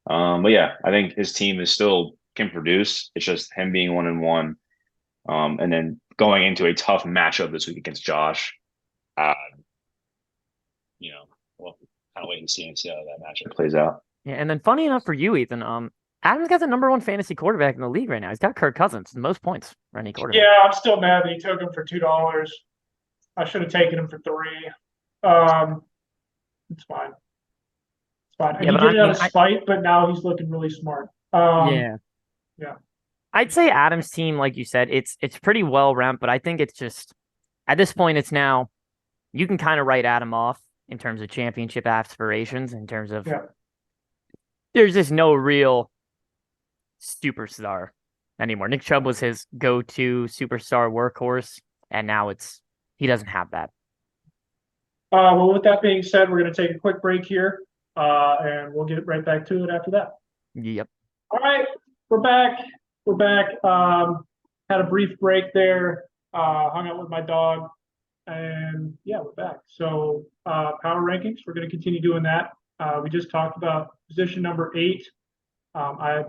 But yeah, I think his team is still can produce. It's just him being 1-1, and then going into a tough matchup this week against Josh. We'll kind of wait and see how that matchup plays out. Yeah, and then funny enough for you, Ethan, Adam's got the number 1 fantasy quarterback in the league right now. He's got Kirk Cousins, the most points for any quarterback. Yeah, I'm still mad that he took him for $2. I should have taken him for $3. It's fine. It's fine. Yeah, he but did it out I of mean, spite, but now he's looking really smart. Yeah. Yeah. I'd say Adam's team, like you said, it's pretty well ramped, but I think it's just at this point it's now you can kind of write Adam off in terms of championship aspirations, in terms of there's just no real superstar anymore. Nick Chubb was his go-to superstar workhorse, and now he doesn't have that. Well, with that being said, we're going to take a quick break here, and we'll get right back to it after that. Yep. All right, we're back. We're back. Had a brief break there. Hung out with my dog, and yeah, we're back. So power rankings. We're going to continue doing that. We just talked about position number 8. I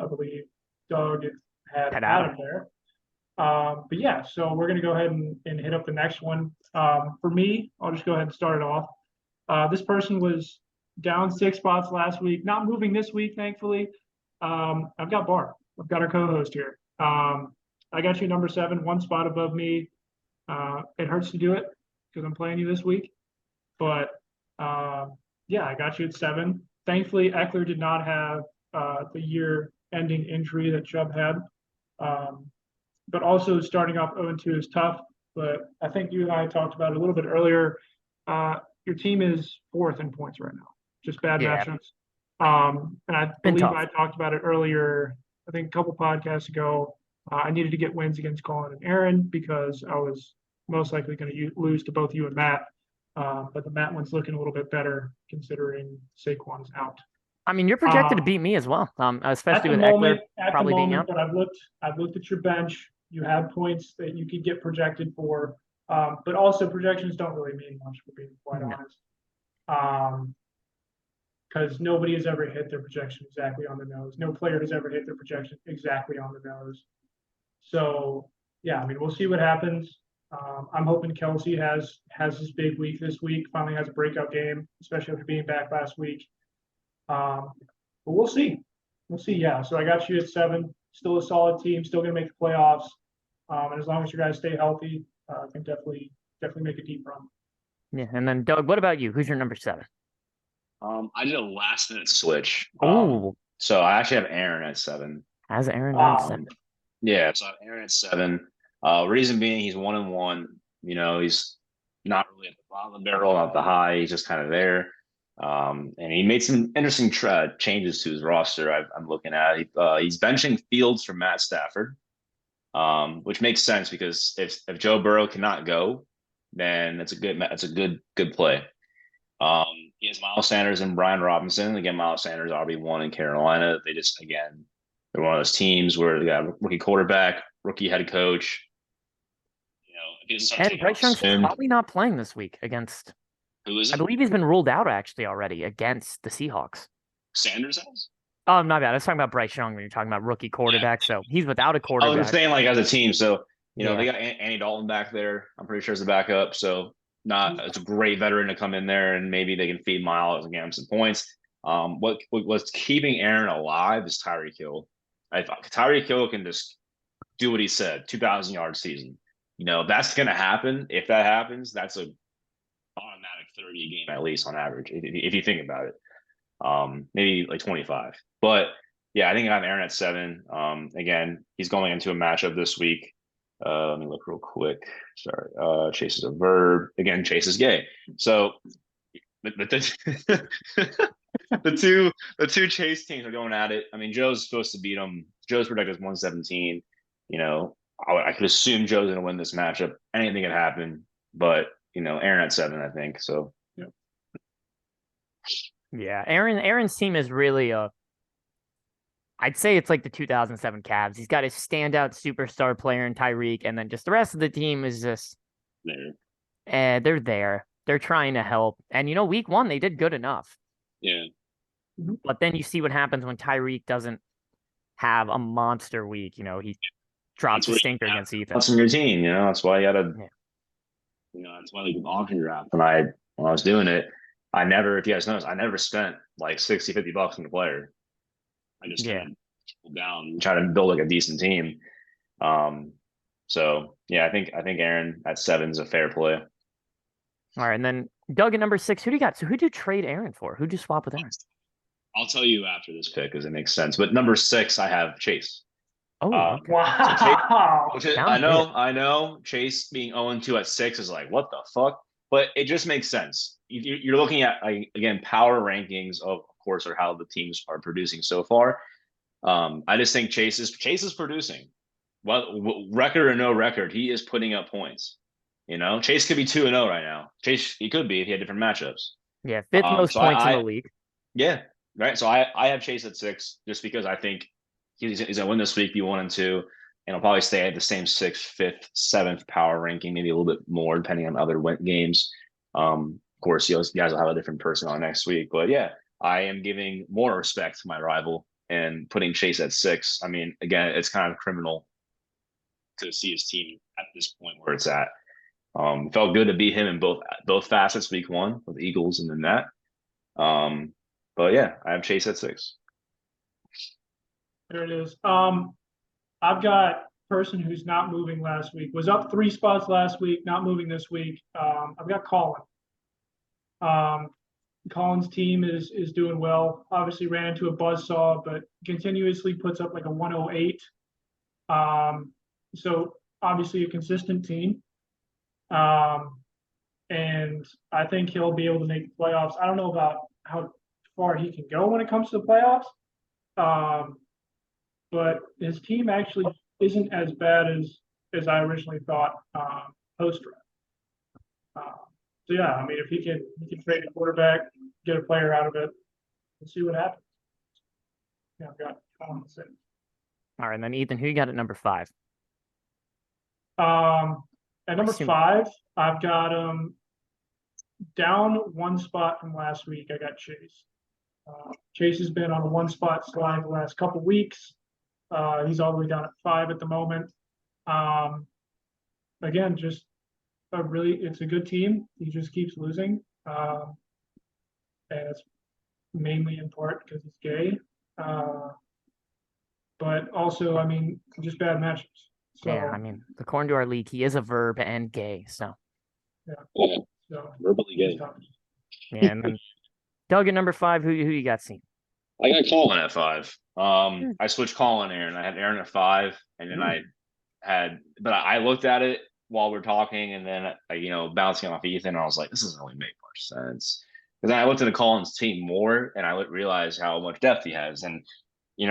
believe Doug had Adam there. But yeah, so we're going to go ahead and hit up the next one. For me, I'll just go ahead and start it off. This person was down 6 spots last week, not moving this week, thankfully. I've got Barb. I've got our co-host here. I got you number 7, 1 spot above me. It hurts to do it because I'm playing you this week. But yeah, I got you at 7. Thankfully, Eckler did not have the year-ending injury that Chubb had. But also starting off 0-2 is tough. But I think you and I talked about it a little bit earlier. You're your team is 4th in points right now. Just bad Yeah. matchups. And I Been believe tough. I talked about it earlier, I think a couple podcasts ago. I needed to get wins against Colin and Aaron because I was most likely going to lose to both you and Matt. But the Matt one's looking a little bit better considering Saquon's out. I mean, you're projected to beat me as well, especially with moment, Eckler probably being out. But I've looked at your bench. You had points that you could get projected for, but also projections don't really mean much, for being quite honest. Because nobody has ever hit their projection exactly on the nose. No player has ever hit their projection exactly on the nose. So yeah, I mean, we'll see what happens. I'm hoping Kelsey has his big week this week. Finally has a breakout game, especially after being back last week. But we'll see. We'll see. Yeah. So I got you at 7. Still a solid team. Still going to make the playoffs. And as long as you guys stay healthy, can definitely make a deep run. Yeah. And then Doug, what about you? Who's your number 7? I did a last minute switch. Oh, So I actually have Aaron at 7. has Aaron at 7? Yeah, so I have Aaron at 7. Reason being, he's 1-1. You know, he's not really at the bottom of the barrel, not the high. He's just kind of there. And he made some interesting changes to his roster. I'm looking at. He's benching Fields for Matt Stafford, which makes sense because if Joe Burrow cannot go, then it's a good play. He has Miles Sanders and Brian Robinson. Again, Miles Sanders RB1 in Carolina. They're one of those teams where they got a rookie quarterback, rookie head coach. You know, And Bryce Young's probably not playing this week against. Who is it? I believe he's been ruled out actually already against the Seahawks. Sanders has? Oh, my bad. I was talking about Bryce Young when you're talking about rookie quarterback. So he's without a quarterback. I was saying like as a team. So, you know, they got Andy Dalton back there. I'm pretty sure as a backup. So it's a great veteran to come in there and maybe they can feed Miles and get him some points. What's keeping Aaron alive is Tyreek Hill. Tyreek Hill can just do what he said, 2,000-yard season. You know, that's going to happen. If that happens, that's a automatic 30 a game at least on average, if you think about it. Maybe like 25. But yeah, I think I have Aaron at 7. Again, he's going into a matchup this week. Let me look real quick. Sorry. Chase is a verb. Again, Chase is gay. So the two Chase teams are going at it. I mean, Joe's supposed to beat him. Joe's projected as 117. You know, I could assume Joe's going to win this matchup. Anything could happen, but you know, Aaron at 7, I think. So yeah, Aaron's team is really I'd say it's like the 2007 Cavs. He's got his standout superstar player in Tyreek, and then just the rest of the team is just there. They're there. They're trying to help. And you know, week 1 they did good enough. Yeah. But then you see what happens when Tyreek doesn't have a monster week. You know, he drops a stinker against Ethan. That's in your team, you know. That's why you gotta You know, that's why like auction draft. when I was doing it, I never, if you guys notice, I never spent like $60-$50 on the player. I just kind of down, try to build like a decent team. So yeah, I think Aaron at 7 is a fair play. All right, and then Doug at number 6. Who do you got? So who'd you trade Aaron for? Who'd you swap with Aaron? I'll tell you after this Pick because it makes sense. But number 6, I have Chase. Oh, okay. Wow! So I know. Chase being 0-2 at 6 is like what the fuck, but it just makes sense. You're looking at again power rankings of course or how the teams are producing so far. I just think Chase is producing. Well, record or no record, he is putting up points. You know, Chase could be 2-0 right now. Chase, he could be if he had different matchups. Yeah, 5th most points in the league. Yeah, right. So I have Chase at 6 just because I think he's gonna win this week, be 1-2, and he'll probably stay at the same 6th, 5th, 7th power ranking, maybe a little bit more depending on other games. Of course, you guys will have a different person on next week, but yeah, I am giving more respect to my rival and putting Chase at 6. I mean, again, it's kind of criminal to see his team at this point where it's at. Felt good to beat him in both facets week 1 with the Eagles and then that. But yeah, I have Chase at 6. There it is. I've got person who's not moving last week, was up 3 spots last week, not moving this week. I've got Colin. Colin's team is doing well. Obviously ran into a buzzsaw, but continuously puts up like a 108. So obviously a consistent team. and I think he'll be able to make the playoffs. I don't know about how far he can go when it comes to the playoffs, but his team actually isn't as bad as I originally thought post draft. So yeah, I mean, if he can trade a quarterback, get a player out of it, we'll see what happens. Yeah, I've got Colin to say. All right, and then Ethan, who you got at number 5? At number assume- 5, I've got down one spot from last week. I got Chase. Chase has been on a one spot slide the last couple weeks. He's all the way down at 5 at the moment. Again, just it's a good team. He just keeps losing. And it's mainly in part because he's gay. But also, I mean, just bad matchups. So, Yeah, I mean, according to our league, he is a verb and gay. So Yeah, so verbally it's gay. tough. yeah, and then Doug at number 5. Who you got seen? I got Colin. Colin at 5. I switched Colin Aaron. I had Aaron at 5, and then but I looked at it while we're talking, and then bouncing off Ethan, I was like, this doesn't really make much sense. Because then I looked into Colin's team more, and I realized how much depth he has. And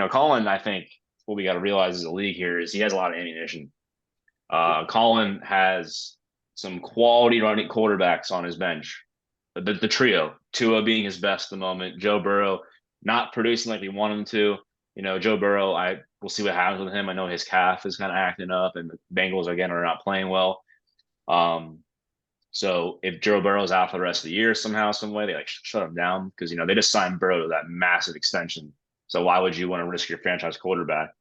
Colin, I think what we got to realize as a league here is he has a lot of ammunition. Colin has some quality running quarterbacks on his bench. The trio, Tua being his best at the moment, Joe Burrow not producing like we want him to. Joe Burrow, we'll see what happens with him. I know his calf is kind of acting up, and the Bengals again are not playing well. So if Joe Burrow's out for the rest of the year somehow, some way, they shut him down because they just signed Burrow to that massive extension. So why would you want to risk your franchise quarterback?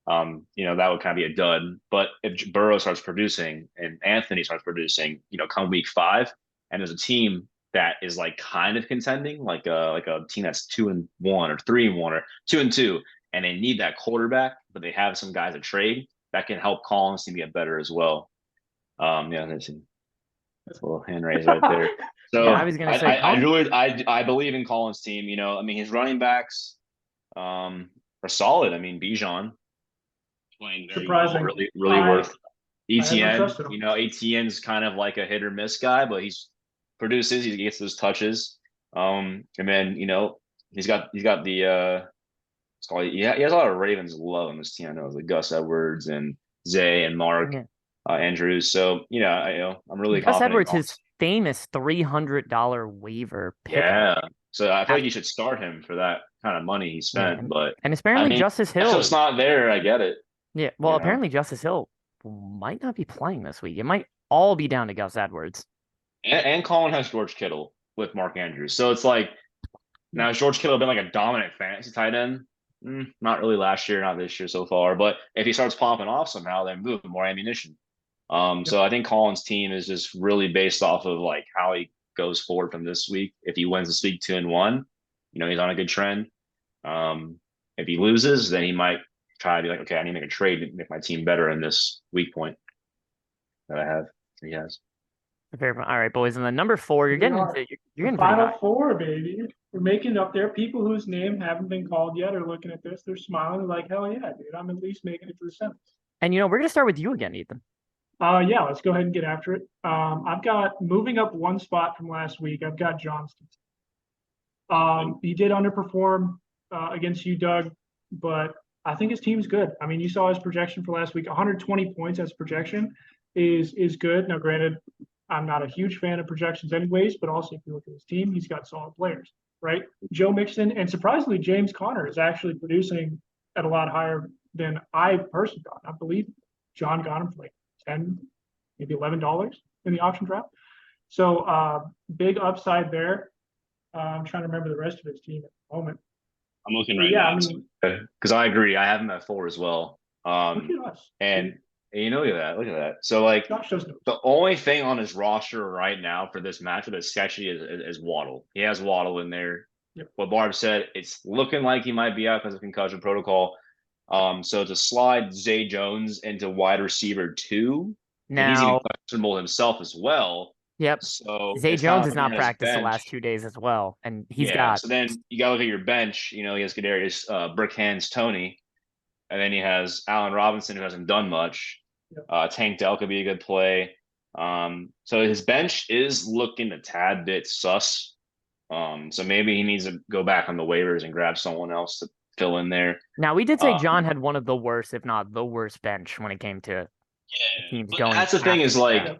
That would kind of be a dud. But if Burrow starts producing and Anthony starts producing, come week 5, and there's a team that is kind of contending, like a team that's 2-1 or 3-1 or 2-2, and they need that quarterback, but they have some guys to trade that can help Collins to get better as well. That's a little hand raise right there. So Yeah, I was gonna say I believe in Collins' team. I mean, his running backs are solid. I mean, Bijan playing very Surprising. well, really worth. never ETN, trusted him. ETN's kind of like a hit or miss guy, but he's produces, he gets those touches. And then he's got the he has a lot of Ravens love on this team. I know like Gus Edwards and Zay and Mark Andrews. So I'm really Gus confident. Edwards, his famous $300 waiver pickup. Yeah. So I feel like you should start him for that kind of money he spent. But and apparently Justice Hill. If it's not there, I get it. Yeah. Well, apparently Justice Hill might not be playing this week. It might all be down to Gus Edwards. And Colin has George Kittle with Mark Andrews. So it's like, now has George Kittle been like a dominant fantasy tight end? Not really last year, not this year so far. But if he starts popping off somehow, then boom, more ammunition. So I think Colin's team is just really based off of how he goes forward from this week. If he wins this week 2-1, he's on a good trend. If he loses, then he might try to be like, okay, I need to make a trade to make my team better in this weak point that I have. He has. All right, boys. And then number 4, you're getting Final 4, baby. We're making up there. People whose name haven't been called yet are looking at this. They're smiling. They're like, hell yeah, dude. I'm at least making it to the semis. And we're gonna start with you again, Ethan. Yeah, let's go ahead and get after it. I've got moving up one spot from last week. I've got Johnston. He did underperform against you, Doug, but I think his team's good. I mean, you saw his projection for last week. 120 points as projection is good. Now, granted, I'm not a huge fan of projections anyways, but also if you look at his team, he's got solid players, right? Joe Mixon and surprisingly, James Conner is actually producing at a lot higher than I personally got. I believe John got him for like $10, maybe $11 in the auction draft. So big upside there. I'm trying to remember the rest of his team at the moment. I'm looking right now. I mean, because I agree. I have him at 4 as well. Look at us. And look at that. So the only thing on his roster right now for this matchup that's sketchy is Waddle. He has Waddle in there. Yep. What Barb said, it's looking like he might be out because of concussion protocol. So to slide Zay Jones into wide receiver 2, now he's even questionable himself as well. Yep. So Zay Jones has not practiced the last 2 days as well, and he's got. So then you got to look at your bench. He has Kadarius Brick Hands Tony, and then he has Allen Robinson who hasn't done much. Tank Dell could be a good play. So his bench is looking a tad bit sus. So maybe he needs to go back on the waivers and grab someone else to fill in there. Now, we did say John had one of the worst, if not the worst bench when it came to teams But going. that's the thing is like bad.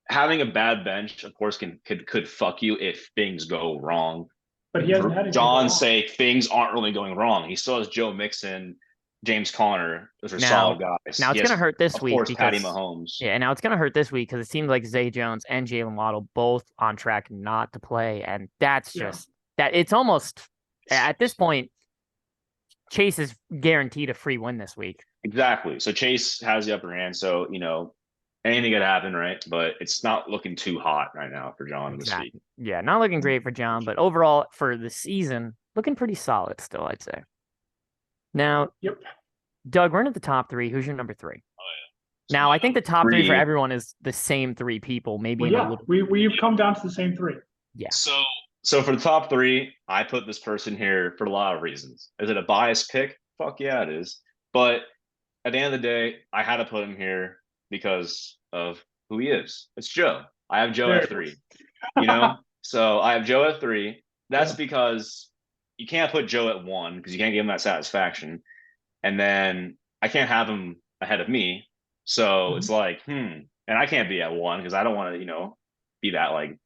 having a bad bench, of course, could fuck you if things go wrong. But he hasn't had anything John's wrong. sake, things aren't really going wrong. He still has Joe Mixon, James Conner. Those are solid guys. Now it's going to hurt this of week course, because Patty Mahomes. Yeah, and now it's going to hurt this week because it seems like Zay Jones and Jalen Waddle both on track not to play, and that's just that. It's almost at this point, Chase is guaranteed a free win this week. Exactly. So Chase has the upper hand. So anything could happen, right? But it's not looking too hot right now for John this week. Yeah, not looking great for John, but overall for the season, looking pretty solid still, I'd say. Now, Doug, we're into the top three. Who's your number three? Oh, yeah. Now, I think the top three for everyone is the same three people. Maybe we've come down to the same three. Yeah. So for the top three, I put this person here for a lot of reasons. Is it a biased pick? Fuck yeah, it is. But at the end of the day, I had to put him here because of who he is. It's Joe. I have Joe at 3. So I have Joe at 3. That's because you can't put Joe at 1 because you can't give him that satisfaction. And then I can't have him ahead of me. So it's like, and I can't be at 1 because I don't want to, be that like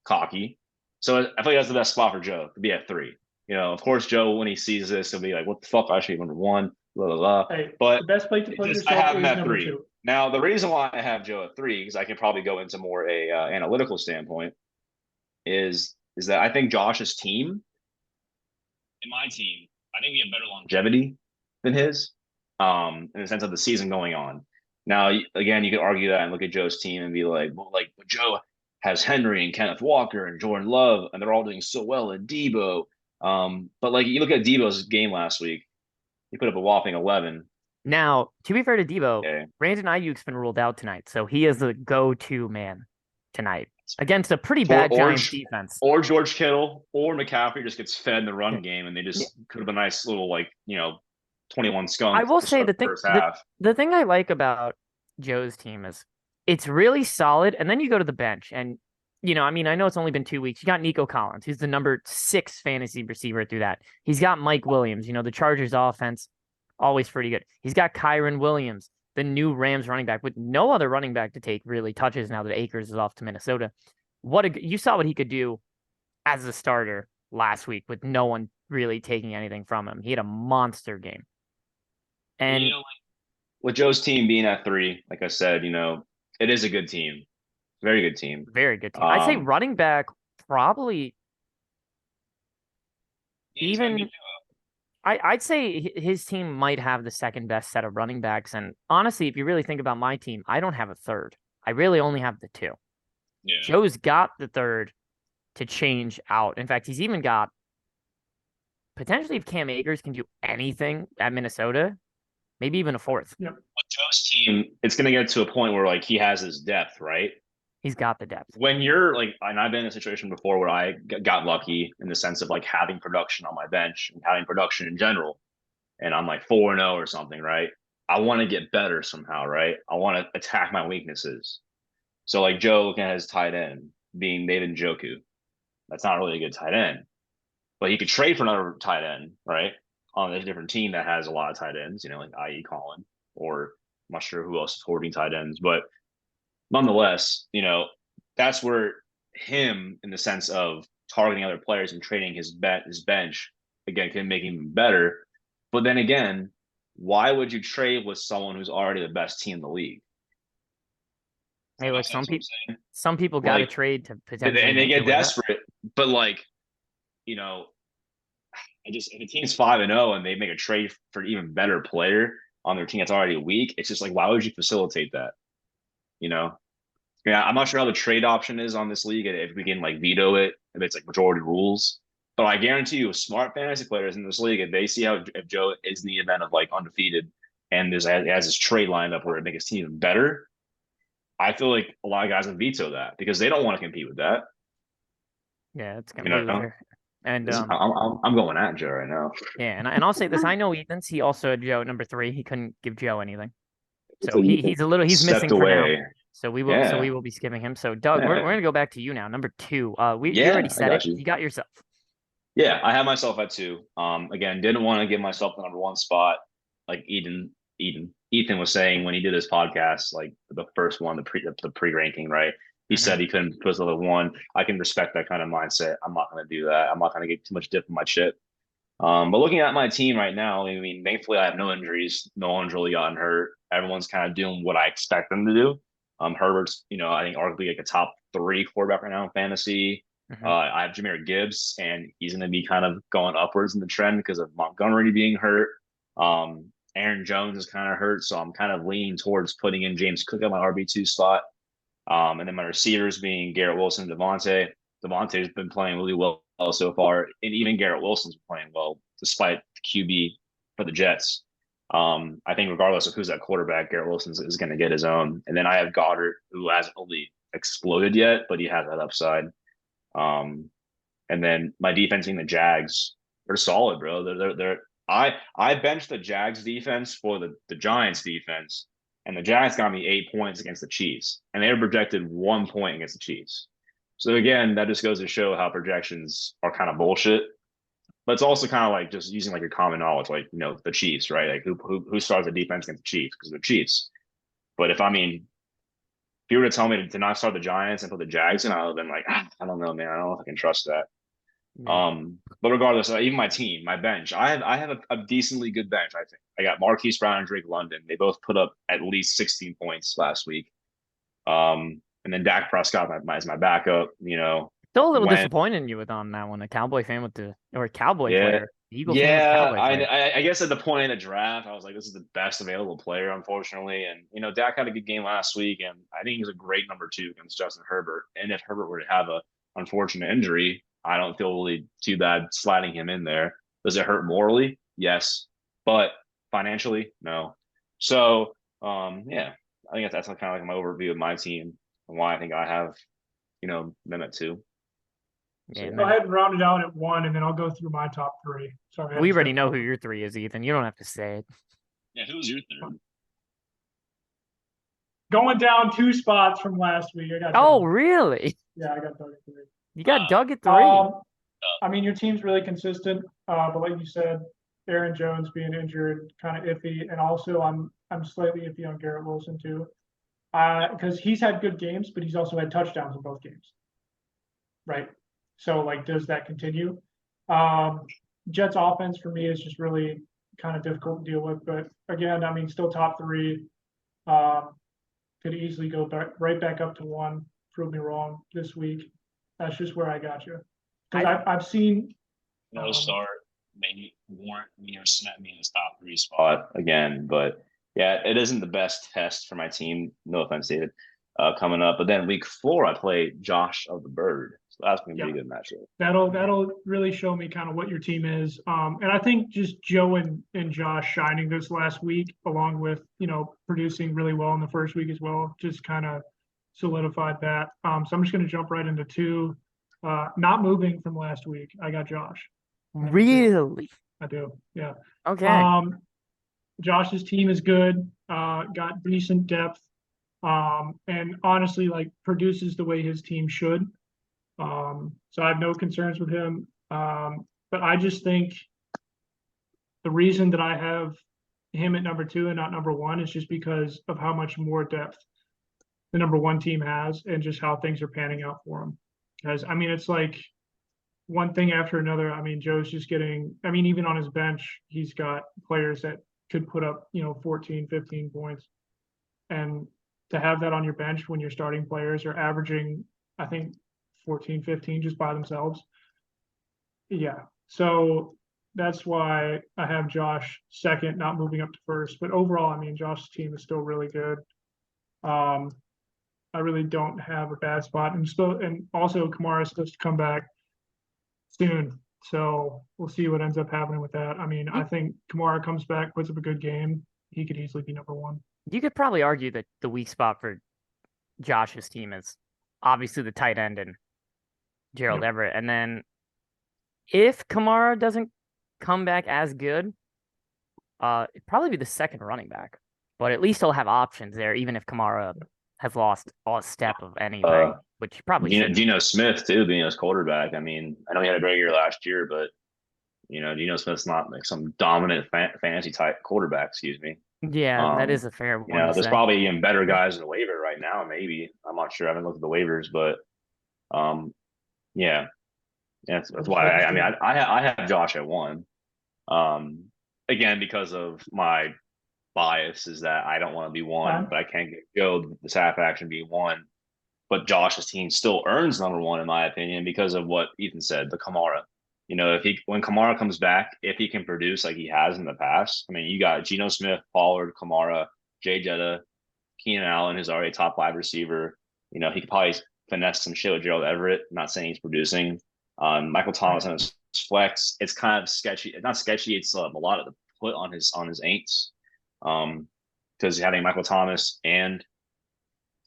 cocky. So I feel like that's the best spot for Joe to be at 3. Of course, Joe, when he sees this, he'll be like, what the fuck? I should be number 1, blah, blah, blah. Hey, but the best place to put yourself I have him is at number 3. 2. Now, the reason why I have Joe at 3, because I can probably go into more a analytical standpoint, is that I think Josh's team, in my team, I think we have better longevity than his, in the sense of the season going on. Now, again, you could argue that and look at Joe's team and be like, well, Joe has Henry and Kenneth Walker and Jordan Love, and they're all doing so well in Debo. But you look at Debo's game last week, he put up a whopping 11. Now, to be fair to Debo, Brandon Ayuk's been ruled out tonight, so he is the go-to man tonight against a pretty bad Giants defense. Or George Kittle or McCaffrey just gets fed in the run game, and they just could have a nice little 21 skunk. I will say the thing I like about Joe's team is it's really solid, and then you go to the bench, and I know it's only been 2 weeks. You got Nico Collins, who's the number 6 fantasy receiver through that. He's got Mike Williams, the Chargers offense, always pretty good. He's got Kyron Williams, the new Rams running back, with no other running back to take really touches now that Akers is off to Minnesota. You saw what he could do as a starter last week with no one really taking anything from him. He had a monster game. And with Joe's team being at 3, like I said, it is a good team. Very good team. Very good team. I'd say running back probably even I'd say his team might have the second best set of running backs. And honestly, if you really think about my team, I don't have a third. I really only have the 2. Yeah. Joe's got the third to change out. In fact, he's even got potentially if Cam Akers can do anything at Minnesota, maybe even a 4th. Yep. With Joe's team, it's going to get to a point where he has his depth, right? He's got the depth. When you're and I've been in a situation before where I got lucky in the sense of having production on my bench and having production in general, and I'm 4-0 or something, right? I want to get better somehow, right? I want to attack my weaknesses. So Joe looking at his tight end being David Njoku, that's not really a good tight end, but he could trade for another tight end, right? On a different team that has a lot of tight ends, i.e. Colin, or I'm not sure who else is hoarding tight ends, but nonetheless, that's where him, in the sense of targeting other players and trading his bench, again, can make him better. But then again, why would you trade with someone who's already the best team in the league? Hey, look, some people got to trade to potentially, and they get desperate. But if a team's 5-0 and they make a trade for an even better player on their team that's already weak, it's just why would you facilitate that? Yeah, I'm not sure how the trade option is on this league, if we can veto it, if it's majority rules. But I guarantee you, smart fantasy players in this league, if they see if Joe is in the event of undefeated and has his trade lined up where it makes his team even better, I feel like a lot of guys would veto that because they don't want to compete with that. Yeah, it's completely fair. And I'm going at Joe right now. Yeah, and I'll say this: I know Ethan's. He also had Joe at number 3. He couldn't give Joe anything, so he's missing for now. So we Yeah. will be skipping him. So Doug, we're Yeah. gonna go back to you now. Number 2. You Yeah, already I said got it. you. You got yourself. Yeah, I have myself at 2. Again, didn't want to give myself the number 1 spot, like Ethan was saying when he did his podcast, like the first one, the pre ranking, right? He Mhm. said he couldn't put the 1. I can respect that kind of mindset. I'm not going to do that. I'm not going to get too much dip in my chip. But looking at my team right now, I mean, thankfully I have no injuries. No one's really gotten hurt. Everyone's kind of doing what I expect them to do. Herbert's, I think arguably like a top 3 quarterback right now in fantasy. Mhm. I have Jahmyr Gibbs, and he's going to be kind of going upwards in the trend because of Montgomery being hurt. Aaron Jones is kind of hurt, so I'm kind of leaning towards putting in James Cook at my RB2 spot. And then my receivers being Garrett Wilson, Devontae. Devontae's been playing really well so far, and even Garrett Wilson's playing well despite the QB for the Jets. I think regardless of who's that quarterback, Garrett Wilson is going to get his own. And then I have Goddard, who hasn't really exploded yet, but he has that upside. And then my defense in the Jags, they're solid, bro. I benched the Jags defense for the Giants defense, and the Giants got me 8 points against the Chiefs, and they were projected 1 point against the Chiefs. So again, that just goes to show how projections are kind of bullshit. But it's also kind of like just using like your common knowledge, like the Chiefs, right? Like who starts the defense against the Chiefs because they're Chiefs. But if you were to tell me to not start the Giants and put the Jags in, I would have been like, I don't know, man. I don't know if I can trust that. Yeah. But regardless, even my team, my bench, I have a decently good bench. I think I got Marquise Brown and Drake London. They both put up at least 16 points last week. And then Dak Prescott is my backup. Still a little when disappointed in you on that one. A Cowboy fan or a Cowboy yeah, player, Eagle fan with a Cowboy player. I guess at the point in the draft, I was like, this is the best available player, unfortunately. And Dak had a good game last week, and I think he's a great number 2 against Justin Herbert. And if Herbert were to have a unfortunate injury, I don't feel really too bad sliding him in there. Does it hurt morally? Yes, but financially, no. So, yeah, I think that's kind of like my overview of my team and why I think I have, them at 2. Yeah, Go ahead and round it out at 1, and then I'll go through my top 3. Sorry, we already know who your 3 is, Ethan. You don't have to say it. Yeah, who's your 3rd? Going down 2 spots from last week. I got Oh, Doug. really? Yeah, I got Doug at 3. You got Doug at 3. I mean, your team's really consistent, but like you said, Aaron Jones being injured, kind of iffy, and also I'm slightly iffy on Garrett Wilson too, because he's had good games, but he's also had touchdowns in both games, right? So like, does that continue? Jets offense for me is just really kind of difficult to deal with, but again, I mean, still top 3. Could easily go right back up to 1. Prove me wrong this week. That's just where I got you. Because I've seen Start maybe warrant me or snap me in his top 3 spot again, but yeah, it isn't the best test for my team. No offense, David. Coming up, but then week 4 I play Josh of the Bird, so that's gonna be a good matchup. That'll really show me kind of what your team is. And I think just Joe and Josh shining this last week, along with producing really well in the first week as well, just kind of solidified that. So I'm just gonna jump right into 2. Not moving from last week. I got Josh. Really? I do. Yeah. Okay. Josh's team is good. Got decent depth. And honestly, like produces the way his team should. So I have no concerns with him. But I just think the reason that I have him at number 2 and not number 1 is just because of how much more depth the number 1 team has and just how things are panning out for him. Because I mean, it's like one thing after another. I mean, Joe's just getting, I mean, even on his bench, he's got players that could put up, 14, 15 points. And to have that on your bench when your starting players are averaging, I think, 14, 15 just by themselves. Yeah. So that's why I have Josh second, not moving up to first. But overall, I mean, Josh's team is still really good. I really don't have a bad spot. And also Kamara's supposed to come back soon. So we'll see what ends up happening with that. I mean, I think Kamara comes back, puts up a good game. He could easily be number 1. You could probably argue that the weak spot for Josh's team is obviously the tight end and Gerald Everett. And then if Kamara doesn't come back as good, it'd probably be the second running back. But at least he'll have options there, even if Kamara has lost a step of anything, Uh, which he probably shouldn't. Geno Smith too, being his quarterback. I mean, I know he had a great year last year, but Geno Smith's not like some dominant fantasy type quarterback. Excuse me. Yeah, that is a fair one to There's say. probably even better guys in the waiver right now. Maybe I'm not sure. I haven't looked at the waivers, but yeah, that's why. I have Josh at 1. Again, because of my bias is that I don't want to be 1, but I can't go the SAF action be 1. But Josh's team still earns number 1 in my opinion because of what Ethan said, the Kamara. When Kamara comes back, if he can produce like he has in the past, I mean, you got Geno Smith, Pollard, Kamara, Jay Jetta, Keenan Allen, who's already a top 5 receiver. He could probably finesse some shit with Gerald Everett. I'm not saying he's producing. Michael Thomas on his flex. It's kind of sketchy. It's not sketchy. It's a lot of the put on his ain'ts. Because having Michael Thomas and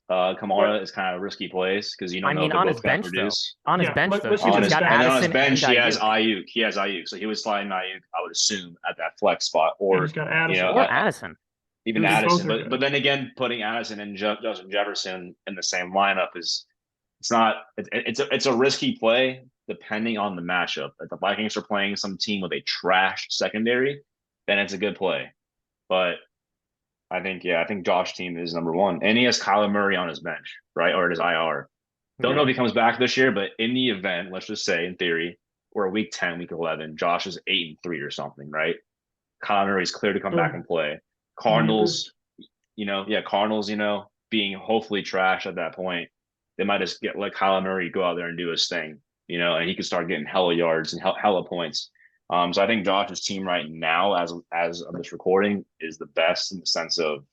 Kamara is kind of risky plays because you don't know if they're both going to produce. On his bench, though, let's he's got and then on his Addison bench, and he has Ayuk. Ayuk. So he was sliding Ayuk, I would assume, at that flex spot, or he's got Addison. Or Addison. even Both Addison. are good. But then again, putting Addison and Justin Jefferson in the same lineup it's a risky play depending on the matchup. If the Vikings are playing some team with a trash secondary, then it's a good play. But I think Josh's team is number 1. And he has Kyler Murray on his bench, right? Or his IR. Don't know if he comes back this year, but in the event, let's just say in theory, we're week 10, week 11, Josh is 8-3 or something, right? Kyler Murray's clear to come back and play. Cardinals, Cardinals, being hopefully trash at that point, they might just let Kyler Murray go out there and do his thing, and he can start getting hella yards and hella points. So I think Josh's team right now, as of this recording, is the best in the sense of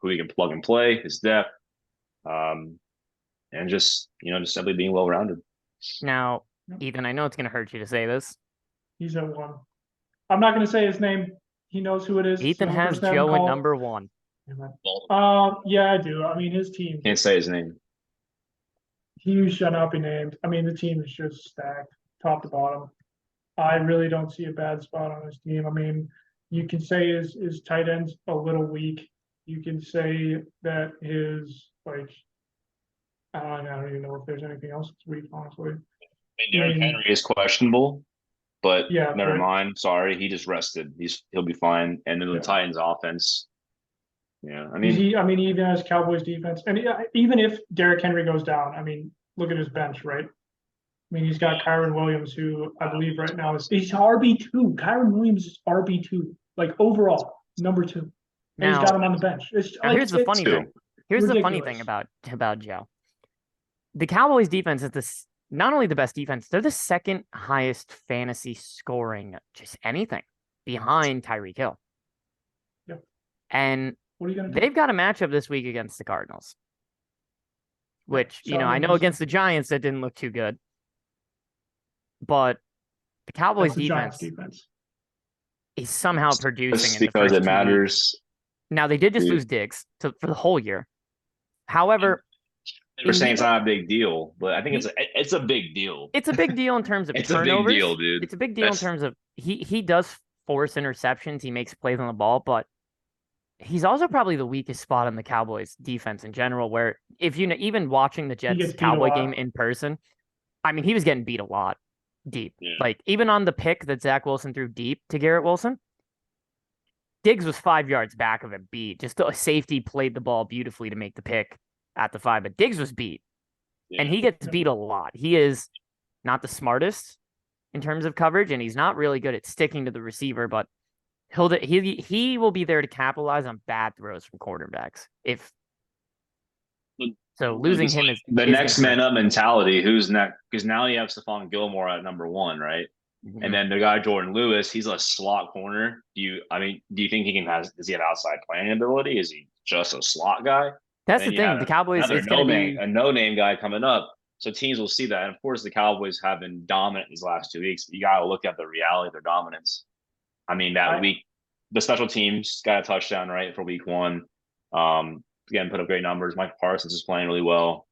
who he can plug and play, his depth, and just simply being well rounded. Now, Ethan, I know it's going to hurt you to say this. He's at 1. I'm not going to say his name. He knows who it is. Ethan has Joe at number 1. Yeah, I do. I mean, his team. Can't say his name. He should not be named. I mean, the team is just stacked, top to bottom. I really don't see a bad spot on his team. I mean, you can say his tight end's a little weak. You can say that his I don't even know if there's anything else that's weak, honestly. Derrick Henry is questionable, but yeah, never mind. Sorry, he just rested. He'll be fine. And then the Titans' offense. Yeah, I mean, he even has Cowboys defense, and even if Derrick Henry goes down, I mean, look at his bench, right? I mean, he's got Kyron Williams, who I believe right now he's RB2. Kyron Williams is RB2, like overall number 2. And he's got him on the bench. Here's the funny thing. Here's the funny thing about Joe. The Cowboys defense is not only the best defense, they're the second highest fantasy scoring, just anything, behind Tyreek Hill. Yeah. And what are you gonna do? They've got a matchup this week against the Cardinals, which, I know against the Giants that didn't look too good. But the Cowboys defense is somehow producing in the because first it matters. Now, they did just lose Diggs for the whole year. However, we're saying it's not a big deal, but I think it's a big deal. It's a big deal in terms of it's turnovers. a big deal, dude. It's a big deal in terms of he does force interceptions. He makes plays on the ball, but he's also probably the weakest spot on the Cowboys defense in general, where if even watching the Jets Cowboy game in person, I mean, he was getting beat a lot deep. Yeah. Like even on the pick that Zach Wilson threw deep to Garrett Wilson, Diggs was 5 yards back of him beat. Just a safety played the ball beautifully to make the pick at the 5, but Diggs was beat. Yeah. And he gets beat a lot. He is not the smartest in terms of coverage, and he's not really good at sticking to the receiver, but he will be there to capitalize on bad throws from quarterbacks. So losing him is the next man up mentality. Who's next? Because now you have Stephon Gilmore at number 1, right? Mm-hmm. And then the guy Jordan Lewis, he's a slot corner. Do you think he does he have outside playing ability? Is he just a slot guy? That's the thing. The Cowboys is going to be a no-name guy coming up. So teams will see that. And of course, the Cowboys have been dominant these last 2 weeks. You got to look at the reality of their dominance. I mean, that week, the special teams got a touchdown, right, for week 1. Again, put up great numbers. Mike Parsons is playing really well.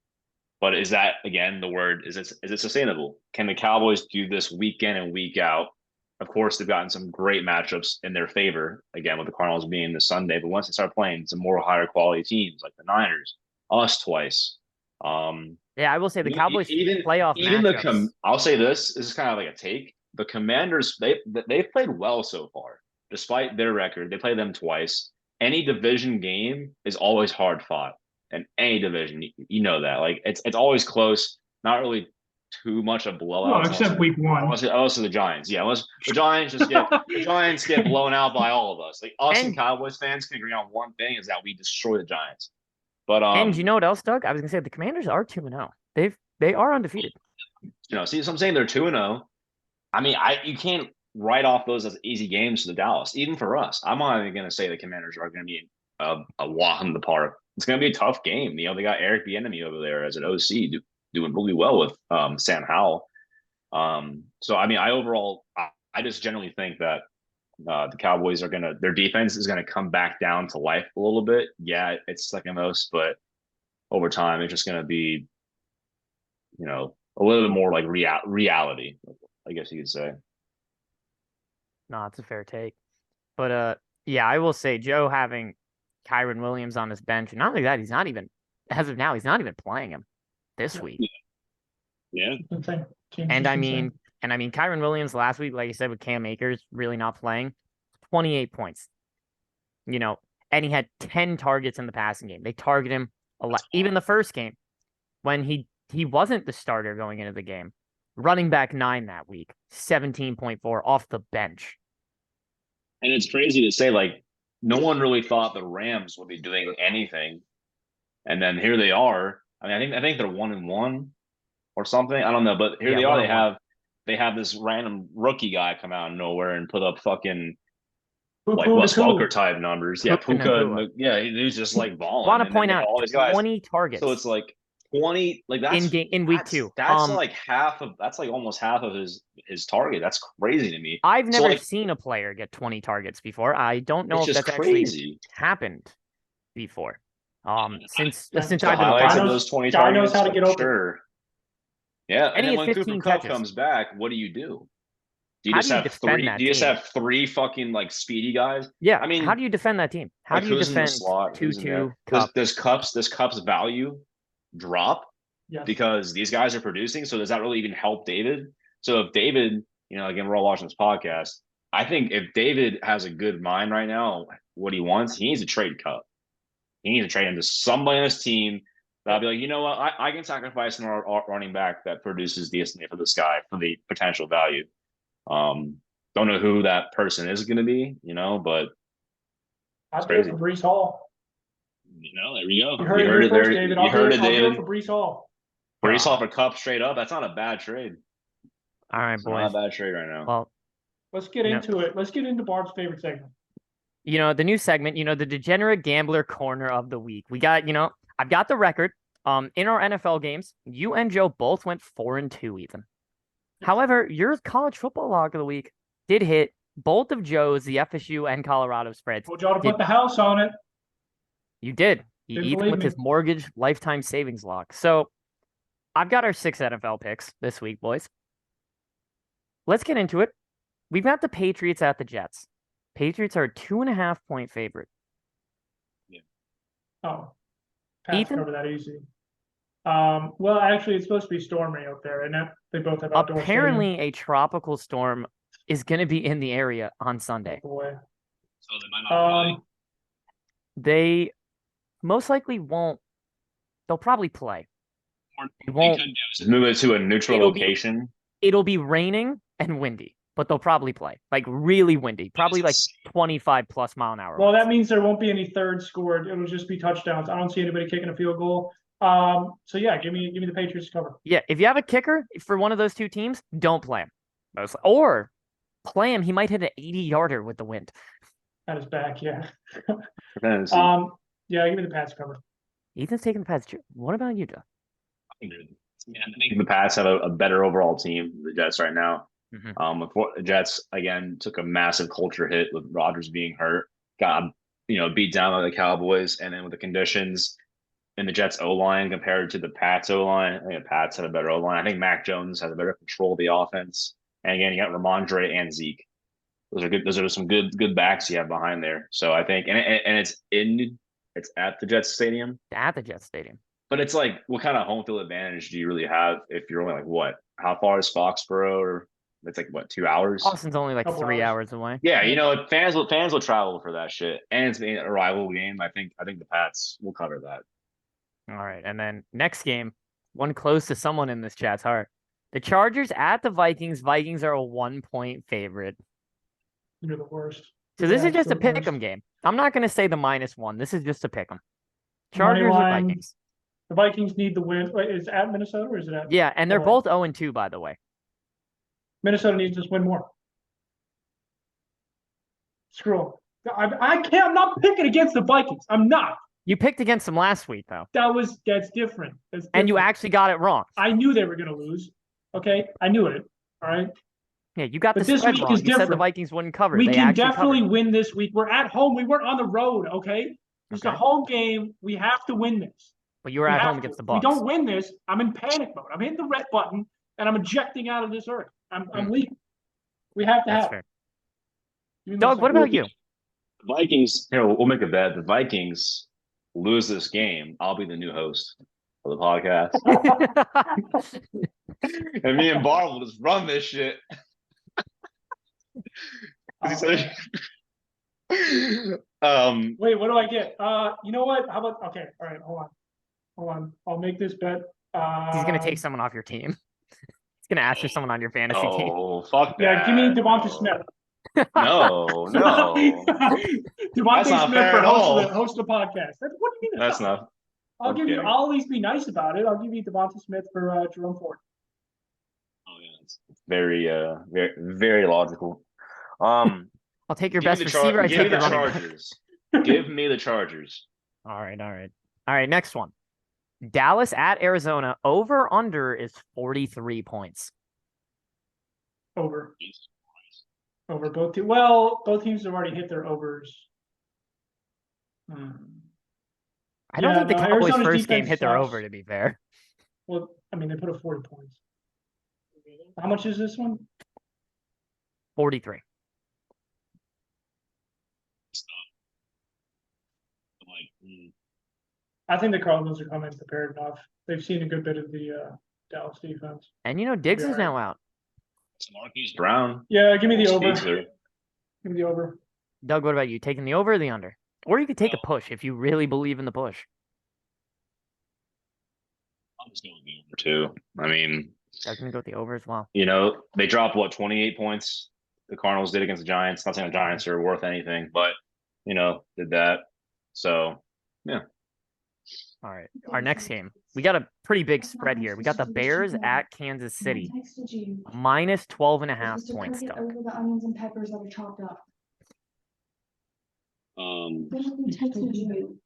But is that, again, the word, is it sustainable? Can the Cowboys do this week in and week out? Of course, they've gotten some great matchups in their favor, again, with the Cardinals being the Sunday. But once they start playing some more higher quality teams like the Niners, us twice. Yeah, I will say the E- Cowboys even playoff even the matchups. I'll say this is kind of like a take. The Commanders they've played well so far, despite their record. They played them twice. Any division game is always hard fought, and any division, you know that. Like it's always close. Not really too much of Well, blowouts except week one. unless the Giants. Yeah, unless the Giants the Giants get blown out by all of us. Like us and And Cowboys fans can agree on one thing is that we destroy the Giants. But and you know what else, Doug? I was gonna say the Commanders are 2-0. They are undefeated. see, so I'm saying they're 2-0. I mean, you can't write off those as easy games to the Dallas, even for us. I'm not even going to say the Commanders are going to be a walk in the park. It's going to be a tough game. You know, they got Eric Bieniemy over there as an OC doing really well with Sam Howell. So I mean, I just generally think that the Cowboys their defense is going to come back down to life a little bit. Yeah, it's second most, but over time, it's just going to be, a little bit more like reality, I guess you could say. No, it's a fair take. But yeah, I will say Joe having Kyron Williams on his bench, and not only that, he's not even as of now, he's not even playing him this week. Yeah. And I mean, Kyron Williams last week, like you said, with Cam Akers really not playing, 28 points. And he had 10 targets in the passing game. They target him a lot. Even the first game, when he wasn't the starter going into the game. Running back 9 that week, 17.4 off the bench. And it's crazy to say, Say like no one really thought the Rams would be doing anything, and then here they are. I mean, I think they're 1-1 or something. I don't know, but here Yeah, they are. 1-1. They have this random rookie guy come out of nowhere and put up fucking like Puka Wes Nacua. Welker type numbers. Yeah, Puka Puka. Nacua. Yeah, he's just like balling. Want to And then point they have out all these guys. 20 targets. So it's like 20. Like in week 2. That's like that's like almost half of his target. That's crazy to me. I've So, never like, seen a player get 20 targets before. I don't know it's if just that's crazy. actually happened before. Since Yeah, I've The been highlights of knows- those 20 guy knows targets, how to get open. sure. Yeah, and And he then had when Cooper 15 Kupp catches. comes back, what do you do? Do you How just do you have defend three? that Do you just team? have 3 fucking like speedy guys? Yeah, I mean, how do you defend that team? How like do you who's in the defend slot? Who's in there? 2-2 Cup? Does Cup's value drop Yes. because these guys are producing? So does that really even help David? So if David, again, we're all watching this podcast. I think if David has a good mind right now, what he wants, he needs to trade Cup. He needs to trade him to somebody on his team that'll be like, you know what, I can sacrifice an running back that produces decently for this guy for the potential value. Don't know who that person is going to be, but I'd go crazy. for Brees Hall. there we go. You heard heard it it here first, there. David. You I'll heard it, go David. for Brees Hall. Brees Hall for Cup straight up. That's not a bad trade. All right, It's boys. not a bad trade right now. Well, Let's get into it. Let's get into Barb's favorite segment. the new segment, the degenerate gambler corner of the week. We got, I've got the record. In our NFL games, you and Joe both went 4-2 even. However, your college football log of the week did hit both of Joe's, the FSU and Colorado spreads. Told y'all to put the house on it. You did. Didn't Even believe with me. his mortgage lifetime savings lock. So I've got our 6 NFL picks this week, boys. Let's get into it. We've got the Patriots at the Jets. Patriots are a 2.5-point favorite. Oh, Pats Ethan? cover that easy. Well, actually, it's supposed to be stormy out there, and they both have outdoor Apparently, a tropical storm is going to be in the area on Sunday. stadium. Boy. So they might not play. They most likely won't. They'll probably play. They They won't. could do Just move it to a neutral It'll be- location. It'll be raining and windy, but they'll probably play. Like really windy, probably like 25 plus mile an hour. Well, winds. that means there won't be any thirds scored. It'll just be touchdowns. I don't see anybody kicking a field goal. So yeah, give me the Patriots to cover. Yeah, if you have a kicker for one of those two teams, don't play him. Or play him. He might hit an 80-yarder with the wind. At his back, yeah. Depends. Yeah, give me the Pats to cover. Ethan's taking the Pats. What about you, Doug? I think the Pats have a better overall team than the Jets right now. Mhm. The Jets again took a massive culture hit with Rodgers being hurt, got beat down by the Cowboys, and then with the conditions in the Jets O line compared to the Pats O line, I think the Pats had a better O line. I think Mac Jones has a better control of the offense, and again you got Ramondre and Zeke. Those are good. Those are some good backs you have behind there. So I think, and it's in It's at the Jets Stadium. At the Jets Stadium. But it's like, what kind of home field advantage do you really have if you're only like what? How far is Foxborough? Or it's like what, 2 hours? Austin's only like Couple 3 hours. hours away. Yeah, fans will travel for that shit, and it's a rival game. I think the Pats will cover that. All right, and then next game, one close to someone in this chat's heart. The Chargers at the Vikings. Vikings are a 1-point favorite. You're the worst. So this is just a Absolute pick 'em worst. game. I'm not going to say the -1. This is just a pick 'em. Money Chargers or line. Vikings. The Vikings need the win. Wait, is it at Minnesota or is it at? Yeah, and they're LA? both 0-2, by the way. Minnesota needs to just win more. Screw 'em. I can't. I'm not picking against the Vikings. I'm not. You picked against them last week, though. That's different. That's And you different. actually got it wrong. I knew they were going to lose. Okay, I knew it. All right. Yeah, you got But the this spread week wrong. is You said the different. Vikings wouldn't cover. We They can actually definitely covered. win this week. We're at home. We weren't on the road. Okay, it's a Okay. home game. We have to win this. But you were We at have home to. against the If we Bucks. don't win this, I'm in panic mode. I'm hitting the red button and I'm ejecting out of this earth. I'm leaving. We have to That's have. fair. Give me my Doug, what second. about you? Vikings. Here, we'll make a bet. The Vikings lose this game. I'll be the new host of the podcast, and me and Bar will just run this shit. He said- Wait, what do I get? You know what? How about? Okay, all right. Hold on. I'll make this bet. He's going to take someone off your team. He's going to ask for someone on your fantasy team. Oh, fuck that. Yeah, give me Devonta No. Smith. No. Devonta not Smith fair for at all. host of the podcast. What do you mean? That's not. I'll give you. okay. I'll at least be nice about it. I'll give you Devonta Smith for Jerome Ford. Oh yeah. It's Very, very, very logical. I'll take your best receiver. I Give me take the your running back. Chargers. Give me the Chargers. All right. All right. Next one. Dallas at Arizona. Over under is 43 points. Over both teams. Well, both teams have already hit their overs. I don't Yeah, think the no, Cowboys' Arizona's first game defense hit their sucks. over, to be fair. Well, I mean, they put up 40 points. How much is this one? 43. like I think the Cardinals are coming prepared enough. They've seen a good bit of the Dallas defense. And Diggs is Alright. now out. It's Marquise Brown. Yeah, give me the over. Speedster. Give me the over. Doug, what about you? Taking the over or the under? Or you could take a push if you really believe in the push. I'm just going with the over too. I mean, Doug's going to go with the over as well. they dropped 28 points. The Cardinals did against the Giants. Not saying the Giants are worth anything, but did that. So yeah. All right. Our next game. We got a pretty big spread here. We got the Bears at Kansas City. Minus 12.5 points, Doug. Over the onions and peppers that are chopped up. Texted you.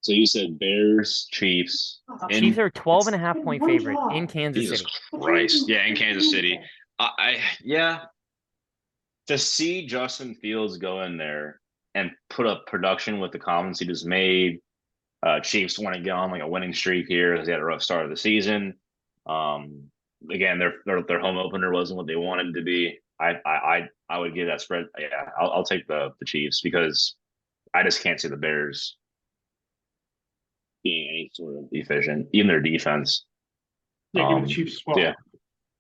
So you said Bears. Chiefs. Chiefs are a 12.5-point favorite in Kansas Jesus City. Christ. Yeah, in Kansas City. Yeah. To see Justin Fields go in there and put up production with the comments he just made, Chiefs want to get on like a winning streak here because they had a rough start of the season. Again, their home opener wasn't what they wanted to be. I would give that spread. Yeah, I'll take the Chiefs because I just can't see the Bears being any sort of efficient, even their defense. Yeah, give me the Chiefs as well. Yeah.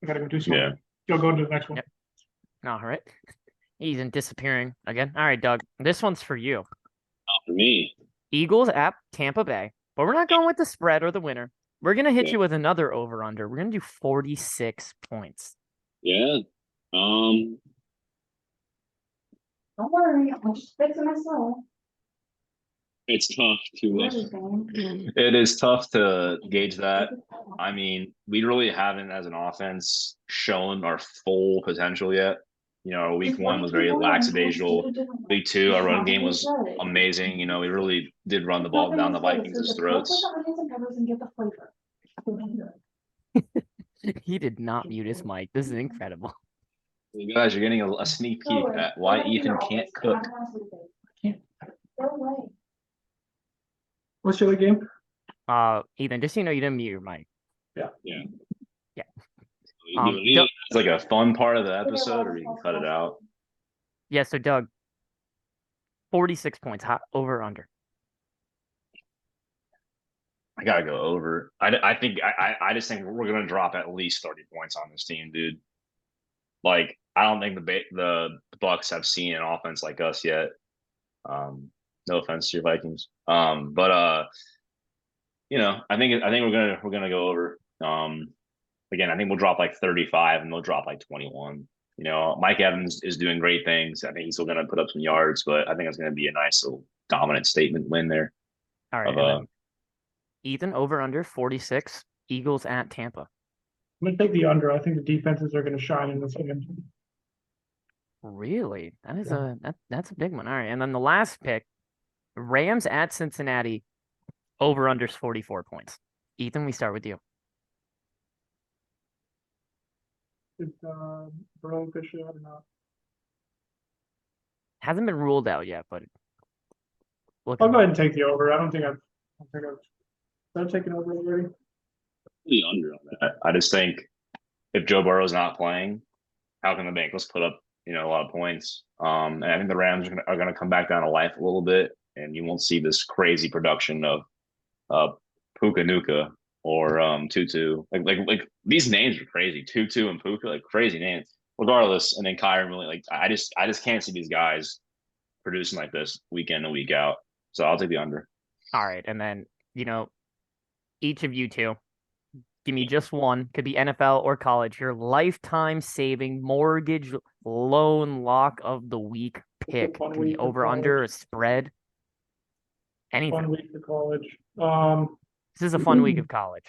I gotta go do something. Yeah. Go to the next one. Yep. All right. He's disappearing again. All right, Doug. This one's for you. Not for me. Eagles at Tampa Bay. But we're not going with the spread or the winner. We're going to hit you with another over-under. We're going to do 46 points. Yeah. Don't worry, I'm just fixing myself. It's tough to. Everything. It is tough to gauge that. I mean, we really haven't, as an offense, shown our full potential yet. Our week one was very lackadaisical. Week two, our run game was amazing. We really did run the ball down the Vikings' throats. He did not mute his mic. This is incredible. You guys are getting a sneak peek at why Ethan can't cook. What's your other game? Ethan, just so you know, you didn't mute your mic. It's like a fun part of the episode, or you can cut it out. Yeah, so Doug, 46 points, over or under? I gotta go over. I just think we're gonna drop at least 30 points on this team, dude. Like I don't think the Bucks have seen an offense like us yet. No offense to your Vikings. But I think we're gonna go over. Again, I think we'll drop like 35 and they'll drop like 21. Mike Evans is doing great things. I think he's still gonna put up some yards, but I think it's gonna be a nice little dominant statement win there. All right. Of And then Ethan over under 46. Eagles at Tampa. I'm gonna take the under. I think the defenses are gonna shine in this game. Really? That is Yeah. that's a big one. All right. And then the last pick, Rams at Cincinnati. Over unders 44 points. Ethan, we start with you. Is Burrow officially out or not? Hasn't been ruled out yet, but look. I'll go ahead and take the over. I don't think I've taken over already. The under on that. I just think if Joe Burrow's not playing, how can the Bengals put up a lot of points? And I think the Rams are gonna come back down to life a little bit, and you won't see this crazy production of Puka Nuka or Tutu. Like these names are crazy. Tutu and Puka, like crazy names. Regardless, and then Kyron really like I just can't see these guys producing like this week in and week out. So I'll take the under. All right. And then, each of you two, give me just one, could be NFL or college, your lifetime saving mortgage loan lock of the week pick. fun Can be week for over, under, a college. spread. Anything. Fun week for college. This is a fun week of college.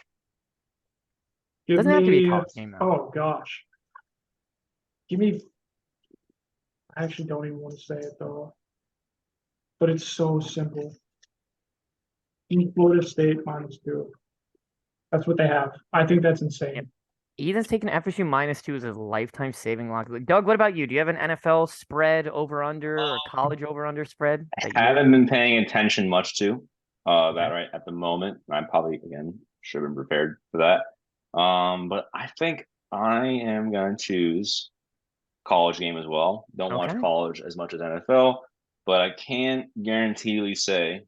Give Doesn't have to be a me. college game, though. Oh gosh. Give me. I actually don't even want to say it though. But it's so simple. Give me Florida State -2. That's what they have. I think that's insane. Yep. Ethan's taking FSU -2 as a lifetime saving lock. Doug, what about you? Do you have an NFL spread over under or college over under spread? I haven't been paying attention much to that right at the moment. I probably again should have been prepared for that. But I think I am going to choose college game as well. Don't watch Okay. college as much as NFL, but I can guaranteedly say,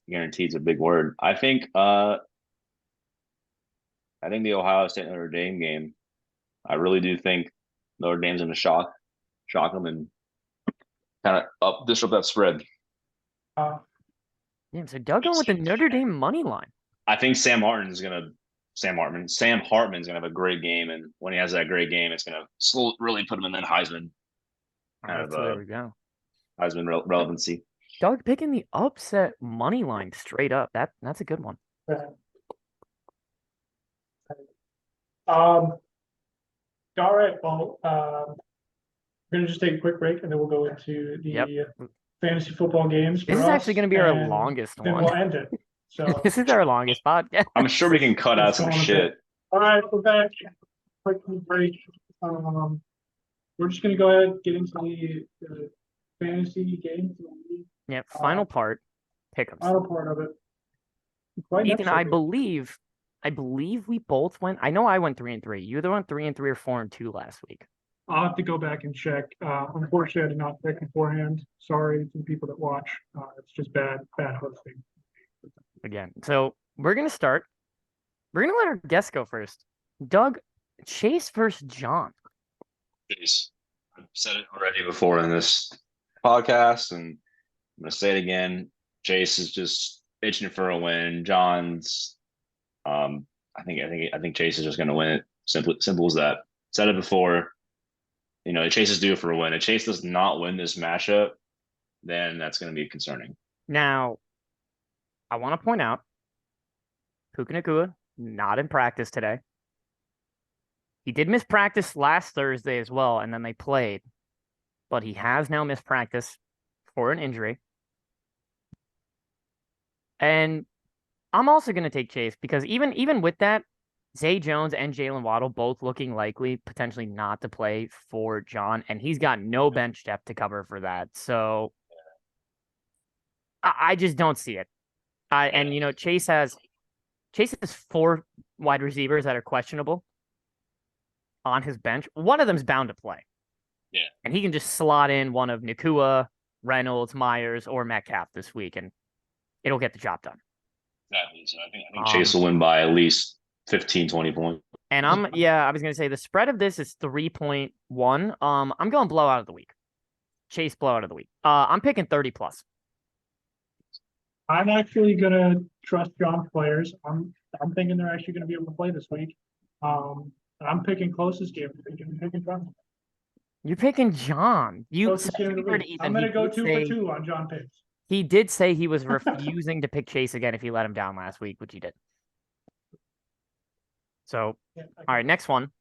guaranteed is a big word. I think the Ohio State Notre Dame game. I really do think Notre Dame's going to shock them and kind of disrupt that spread. Uh, Yeah, so Doug going with the Notre Dame money line. I think Sam Hartman's gonna have a great game, and when he has that great game, it's gonna really put him in that Heisman All kind right, of so there we go. Heisman relevancy. Doug picking the upset money line straight up. That's a good one. All right. Well, we're gonna just take a quick break and then we'll go into the Yep. fantasy football games. This for is actually us, going to be our and longest Then one. we'll end it. So This is our longest podcast. I'm sure we can cut out Let's go some on a shit. all right, we're back. Quick break. We're just gonna go ahead and get into the fantasy games. Yeah, final part. Pick'ems. Final part of it. Quite Ethan, I next believe we both went. I know I went 3-3. You either went 3-3 or 4-2 last week. I'll have to go back and check. Unfortunately, I did not pick beforehand. Sorry to the people that watch. It's just bad hosting. Again, so we're gonna start. We're gonna let our guests go first. Doug, Chase versus John. Chase. I've said it already before in this podcast, and I'm gonna say it again. Chase is just itching for a win. John's, I think Chase is just gonna win it. Simple as that. Said it before. Chase is due for a win. If Chase does not win this matchup, then that's going to be concerning. Now, I want to point out, Puka Nacua not in practice today. He did miss practice last Thursday as well, and then they played. But he has now missed practice for an injury. And I'm also going to take Chase because even with that, Zay Jones and Jalen Waddle both looking likely potentially not to play for John, and he's got no bench depth to cover for that. So I just don't see it. Chase has 4 wide receivers that are questionable on his bench. One of them's bound to play. Yeah. And he can just slot in one of Nacua, Reynolds, Myers, or Metcalf this week, and it'll get the job done. Exactly. So I think Um, Chase will win by at least 15, 20 points. And I was gonna say the spread of this is 3.1. I'm going blowout of the week. Chase blowout of the week. I'm picking 30 plus. I'm actually gonna trust John's players. I'm thinking they're actually gonna be able to play this week. And I'm picking closest game. I'm picking John. You're picking John. You Closest game of the heard week. Ethan. I'm gonna He go did 2 for say 2 on John picks. he did say he was refusing to pick Chase again if he let him down last week, which he did. So, Yeah, all right, next one.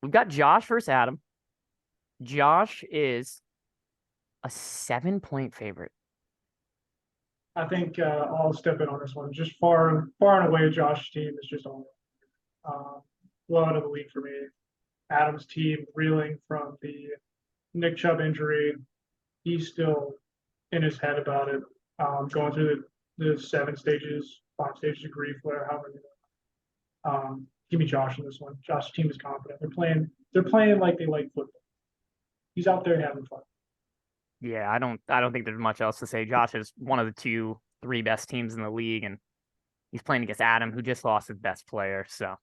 We've got Josh versus Adam. Josh is a 7-point favorite. I think I'll step in on this one. Just far and away, Josh's team is just all blowout of the week for me. Adam's team reeling from the Nick Chubb injury. He's still in his head about it. Going through the 5 stages of grief, whatever. Give me Josh in this one. Josh's team is confident. They're playing like they like football. He's out there having fun. Yeah, I don't think there's much else to say. Josh is one of the 3 best teams in the league, and he's playing against Adam, who just lost his best player. So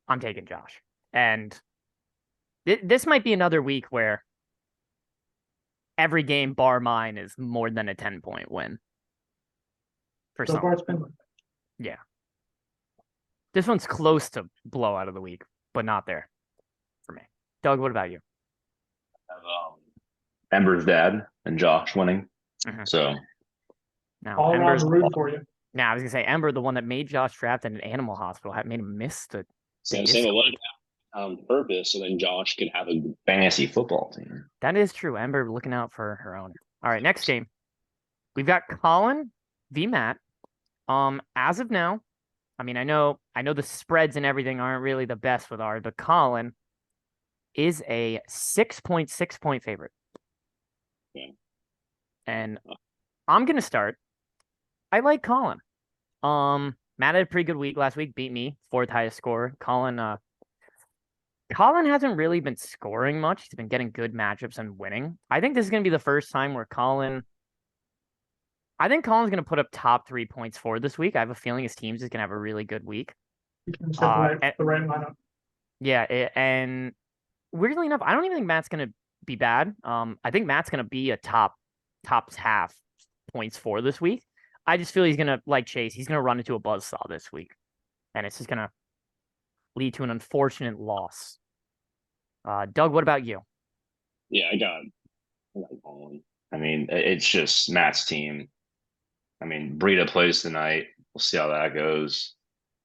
I'm taking Josh. And this might be another week where every game bar mine is more than a 10-point win. For So some. far, it's been like that. Yeah. This one's close to blowout of the week, but not there for me. Doug, what about you? Have, Ember's dad and Josh winning. Mhm. So Now, All around Ember's. the root for you. Now, I was gonna say Ember, the one that made Josh draft in an animal hospital, had made him miss the. Same Discord. what on purpose, so then Josh could have a fantasy football team. That is true. Ember looking out for her owner. All right, next game. We've got Colin v. Matt. As of now, I mean, I know the spreads and everything aren't really the best with ours, but Colin is a 6.6-point favorite. Yeah. And I'm gonna start. I like Colin. Matt had a pretty good week last week, beat me, 4th highest score. Colin hasn't really been scoring much. He's been getting good matchups and winning. I think this is gonna be the first time where Colin's gonna put up top 3 points for this week. I have a feeling his team's just gonna have a really good week. You can set the right lineup. Yeah, and weirdly enough, I don't even think Matt's gonna be bad. I think Matt's gonna be a top half points for this week. I just feel he's gonna, like Chase, he's gonna run into a buzzsaw this week, and it's just gonna lead to an unfortunate loss. Doug, what about you? Yeah, I got Colin. I mean, it's just Matt's team. I mean, Breida plays tonight. We'll see how that goes.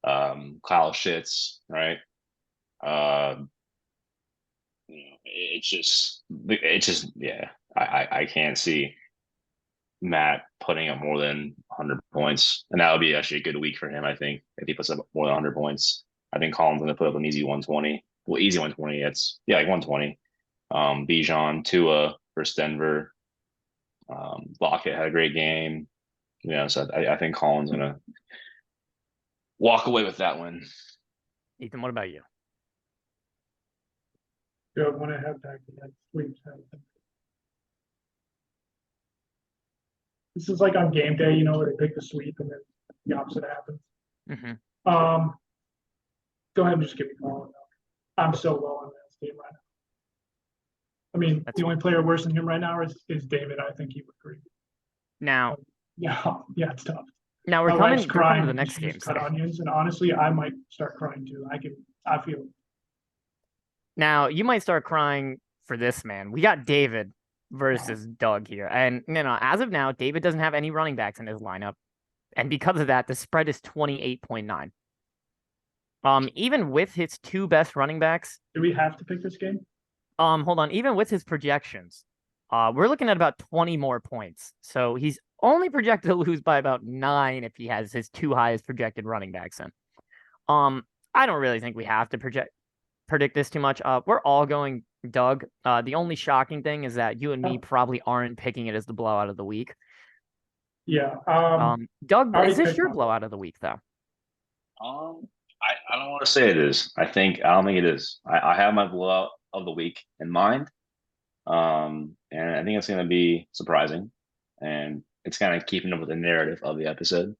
Kyle shits, right? It's just yeah. I can't see Matt putting up more than 100 points, and that would be actually a good week for him. I think if he puts up more than 100 points, I think Colin's going to put up an easy 120. Well, easy 120. It's like 120. Bijan, Tua versus Denver. Lockett had a great game. So I think Colin's going to walk away with that win. Ethan, what about you? Good when I have back to that sweep. This is like on game day, where they pick the sweep and then the opposite happens. Mm-hmm. Go ahead and just give me Colin. I'm so low on that team right now. I mean, the only player worse than him right now is David. I think he would agree. Now, yeah, it's tough. Now we're My coming wife's crying to the when next she game. just cut onions, and honestly, I might start crying too. I feel it. Now you might start crying for this man. We got David versus Doug here, and as of now, David doesn't have any running backs in his lineup, and because of that, the spread is 28.9. Even with his 2 best running backs, do we have to pick this game? Hold on. Even with his projections, we're looking at about 20 more points. So he's only projected to lose by about 9 if he has his 2 highest projected running backs in. I don't really think we have to predict this too much. We're all going Doug. The only shocking thing is that you and me probably aren't picking it as the blowout of the week. Yeah. Doug, is this your blowout of the week though? I don't want to say it is. I don't think it is. I have my blowout of the week in mind. And I think it's going to be surprising. And It's kind of keeping up with the narrative of the episode.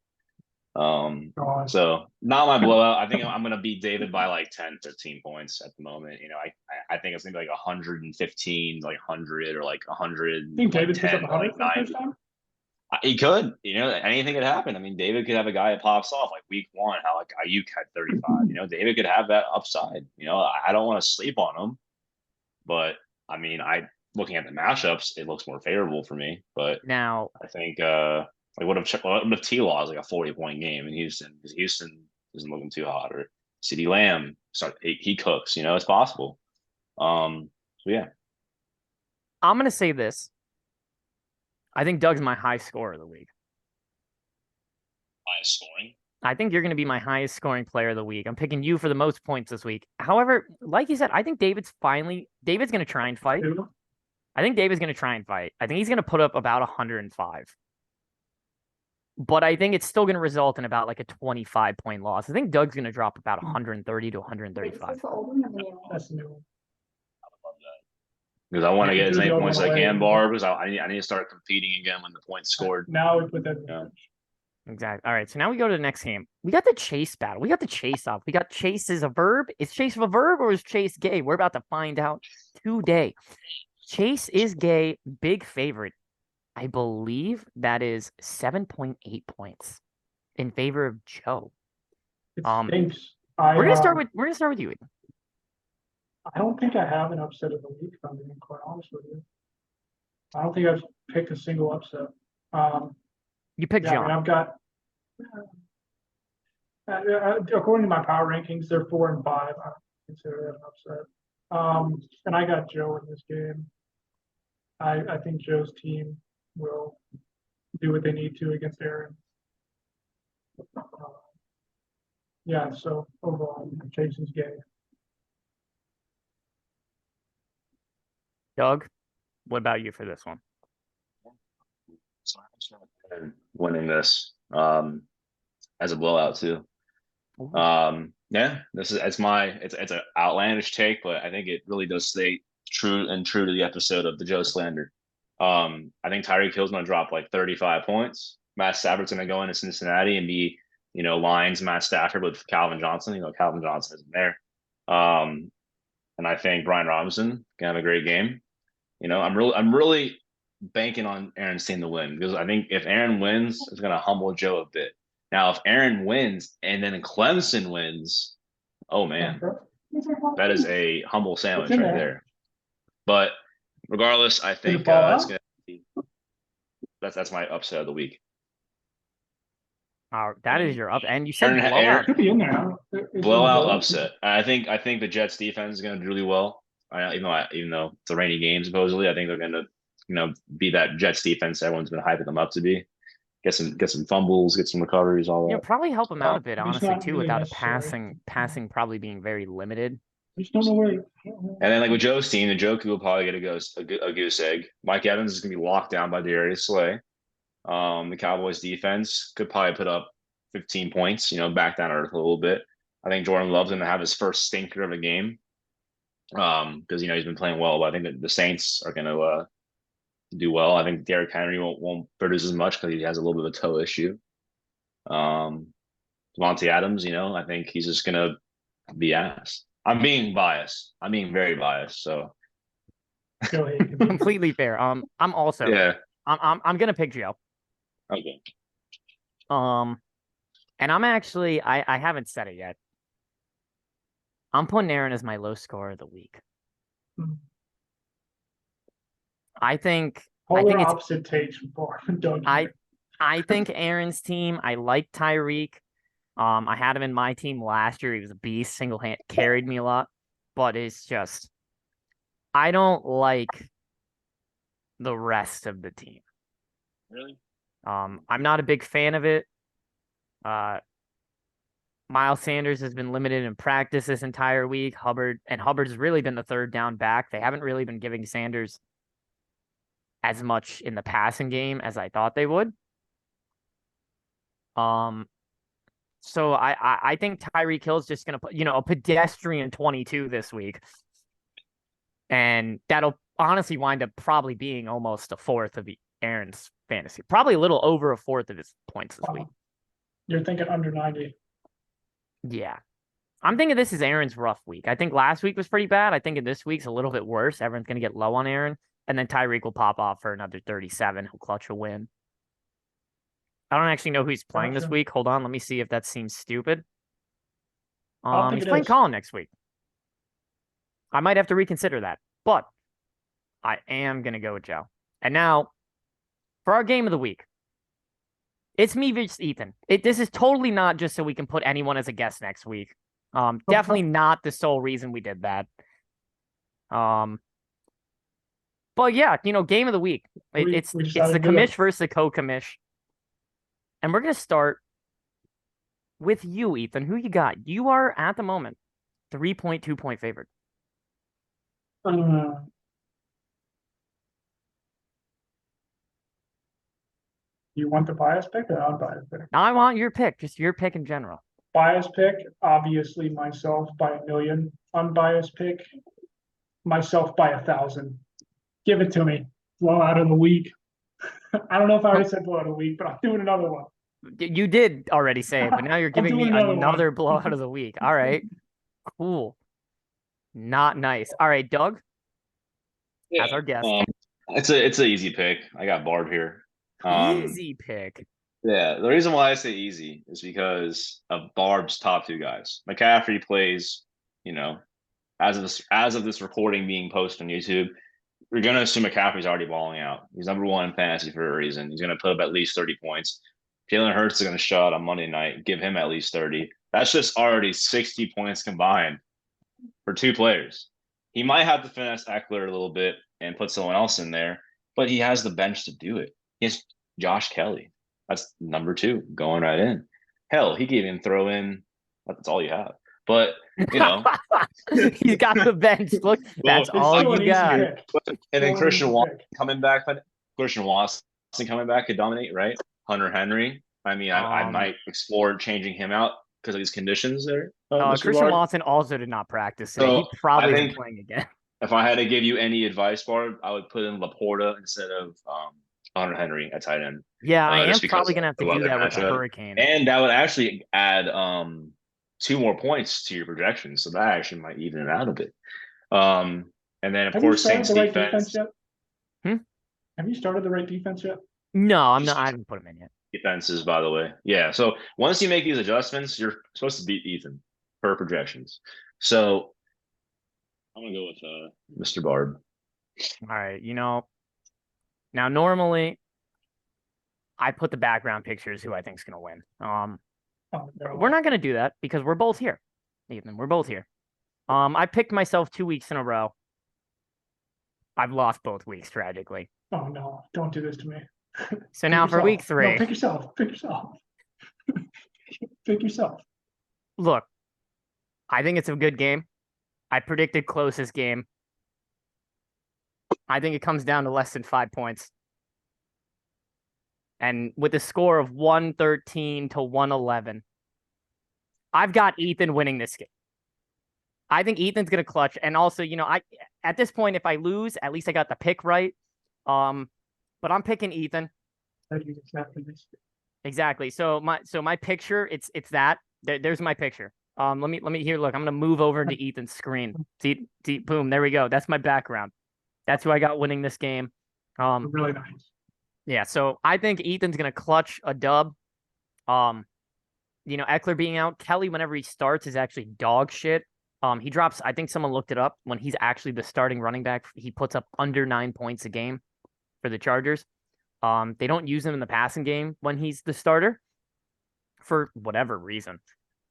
God. So not my blowout. I think I'm gonna beat David by like 10, 15 points at the moment. You know, I think it's gonna be like 115, like 100 or like 100. I think like David puts up 10, 100 like for the 9. first time. He could, you know, anything could happen. I mean, David could have a guy that pops off like week 1, how like Ayuk had 35. You know, David could have that upside. You know, I don't want to sleep on him, but I mean, looking at the matchups, it looks more favorable for me. But Now, I think like what if T-Law is like a 40-point game in Houston because Houston isn't looking too hot, or CeeDee Lamb he cooks. You know, it's possible. So yeah, I'm going to say this. I think Doug's my high scorer of the week. high scoring. I think you're going to be my highest scoring player of the week. I'm picking you for the most points this week. However, like you said, I think David's going to try and fight. I think David's going to try and fight. I think he's going to put up about 105. But I think it's still going to result in about like a 25-point loss. I think Doug's going to drop about 130 to 135. That's the old one or the new one? That's the new one. Because I want to Yeah, get as do the many old points as one I away. can, Barb, because I need to start competing again when the points scored. Now we put that. Yeah. Exactly. All right. So now we go to the next game. We got the chase battle. We got the chase off. We got chase is a verb. Is chase a verb or is chase gay? We're about to find out today. Chase is gay. Big favorite. I believe that is 7.8 points in favor of Joe. It Um, stinks. We're gonna start with you. I don't think I have an upset of the week, if I'm being quite honest with you. I don't think I've picked a single upset. You picked Yeah, I John. mean, I've got, according to my power rankings, they're 4 and 5. I consider that an upset. And I got Joe in this game. I think Joe's team will do what they need to against Aaron. Yeah, so overall, Chase is gay. Doug, what about you for this one? Winning this as a blowout too. Yeah, it's an outlandish take, but I think it really does stay true to the episode of the Joe slander. I think Tyreek Hill's gonna drop like 35 points. Matt Stafford's gonna go into Cincinnati and be, you know, Lions Matt Stafford with Calvin Johnson. You know, Calvin Johnson isn't there. And I think Brian Robinson can have a great game. You know, I'm really banking on Aaron's team to win because I think if Aaron wins, it's gonna humble Joe a bit. Now, if Aaron wins and then Clemson wins, oh man, that is a humble sandwich right there. But regardless, I think it's gonna be, that's my upset of the week. That is your up, and you said Aaron- blowout. Could be in there. Blowout upset. I think the Jets defense is gonna do really well. Even though it's a rainy game supposedly, I think they're gonna, you know, be that Jets defense everyone's been hyping them up to be. Get some fumbles, get some recoveries, all that. You know, probably help him out a bit, honestly, not too, really without necessary. passing probably being very limited. I just don't know where. And then like with Joe's team, the Njoku will probably get a goose egg. Mike Evans is gonna be locked down by Darius Slay. The Cowboys defense could probably put up 15 points, you know, back down to earth a little bit. I think Jordan Love's gonna have his first stinker of a game. Because you know he's been playing well, but I think that the Saints are gonna do well. I think Derrick Henry won't produce as much because he has a little bit of a toe issue. Devontae Adams, you know, I think he's just gonna be ass. I'm being biased. I'm being very biased. So Go ahead. Completely fair. I'm also yeah. I'm gonna pick Joe. Okay. And I'm actually I haven't said it yet. I'm putting Aaron as my low scorer of the week. I think Polar it's opposite takes from Barb. Don't I think Aaron's team. I like Tyreek. I had him in my team last year. He was a beast, single hand carried me a lot. But it's just I don't like the rest of the team. Really? I'm not a big fan of it. Miles Sanders has been limited in practice this entire week. Hubbard's really been the third down back. They haven't really been giving Sanders as much in the passing game as I thought they would. So I think Tyreek Hill's just gonna put, you know, a pedestrian 22 this week. And that'll honestly wind up probably being almost a fourth of Aaron's fantasy. Probably a little over a fourth of his points this week. You're thinking under 90. Yeah. I'm thinking this is Aaron's rough week. I think last week was pretty bad. I think this week's a little bit worse. Everyone's going to get low on Aaron. And then Tyreek will pop off for another 37. He'll clutch a win. I don't actually know who he's playing this Gotcha. week. Hold on. Let me see if that seems stupid. I don't think He's it playing is. Colin next week. I might have to reconsider that. But I am going to go with Joe. And now, for our game of the week, it's me versus Ethan. This is totally not just so we can put anyone as a guest next week. Definitely not the sole reason we did that. But yeah, game of the week. It's the commish versus the co-commish. And we're going to start with you, Ethan. Who you got? You are, at the moment, 3.2 point favorite. You want the bias pick or unbiased pick? Now I want your pick, just your pick in general. Bias pick, obviously myself by 1,000,000. Unbiased pick, myself by 1,000. Give it to me. Blowout of the week. I don't know if I already said blowout of the week, but I'm doing another one. You did already say it, but now you're giving me doing another another one. blowout of the week. All right. Cool. Not nice. All right, Doug, as our guest. It's an easy pick. I got Barb here. Easy pick. Yeah, the reason why I say easy is because of Barb's top two guys. McCaffrey plays, as of this recording being posted on YouTube, we're gonna assume McCaffrey's already balling out. He's number one in fantasy for a reason. He's gonna put up at least 30 points. Jalen Hurts is gonna show out on Monday night, give him at least 30. That's just already 60 points combined for two players. He might have to finesse Eckler a little bit and put someone else in there, but he has the bench to do it. He has Josh Kelly. That's number two going right in. Hell, he can even throw in. That's all you have. But He's got the bench. Look, that's all you got. And then Christian Watson coming back. Christian Watson coming back could dominate, right? Hunter Henry. I mean, I might explore changing him out because of these conditions there. Christian Watson also did not practice today. He probably isn't playing again. If I had to give you any advice, Barb, I would put in Laporta instead of Hunter Henry at tight end. Yeah, I am probably gonna have to do that with the Hurricane. And that would actually add 2 more points to your projections, so that actually might even it out a bit. And then of course Saints defense. Have you started the right defense yet? No, I'm not. I haven't put him in yet. Defenses, by the way. Yeah. So once you make these adjustments, you're supposed to beat Ethan per projections. So I'm gonna go with Mr. Barb. All right. Now normally I put the background pictures who I think is gonna win. We're not gonna do that because we're both here, Ethan. We're both here. I picked myself 2 weeks in a row. I've lost both weeks tragically. Oh no! Don't do this to me. So now for week 3, no, pick yourself. Pick yourself. Pick yourself. Look, I think it's a good game. I predicted closest game. I think it comes down to less than 5 points. And with a score of 113 to 111, I've got Ethan winning this game. I think Ethan's going to clutch. And also, at this point, if I lose, at least I got the pick right. But I'm picking Ethan. Exactly. So my picture, it's that. There's my picture. Let me here. Look, I'm gonna move over to Ethan's screen. See, boom. There we go. That's my background. That's who I got winning this game. Really nice. Yeah. So I think Ethan's gonna clutch a dub. Eckler being out, Kelly whenever he starts is actually dog shit. He drops. I think someone looked it up. When he's actually the starting running back, he puts up under 9 points a game for the Chargers. They don't use him in the passing game when he's the starter for whatever reason.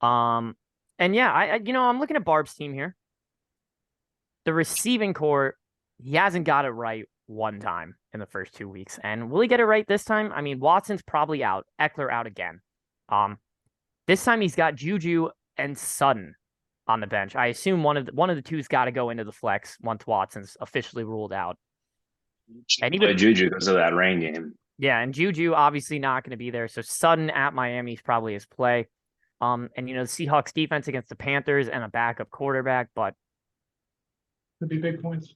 And yeah, I'm looking at Barb's team here. The receiving core, he hasn't got it right one time in the first 2 weeks. And will he get it right this time? I mean, Watson's probably out. Eckler out again. This time he's got Juju and Sutton on the bench. I assume one of the two's got to go into the flex once Watson's officially ruled out. And even Juju because of that rain game. Yeah, and Juju obviously not going to be there. So Sutton at Miami is probably his play. And the Seahawks defense against the Panthers and a backup quarterback, but could be big points.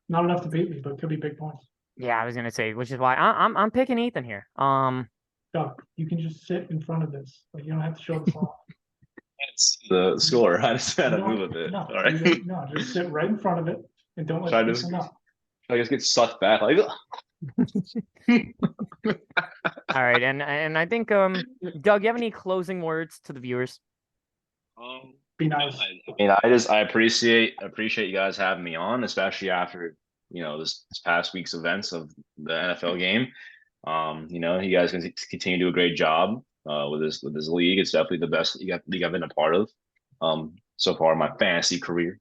Not enough to beat me, but could be big points. Yeah, I was gonna say, which is why I'm picking Ethan here. Doug, you can just sit in front of this. Like, you don't have to show this off. It's the score. I just had to You move a don't- bit. No, All right. no, just sit right in front of it and don't Should I let just- people know. I just get sucked back. Like, All right, and I think Doug, you have any closing words to the viewers? Be nice. I mean, I appreciate you guys having me on, especially after this past week's events of the NFL game. You guys can continue to do a great job with this league. It's definitely the best league I've been a part of so far in my fantasy career.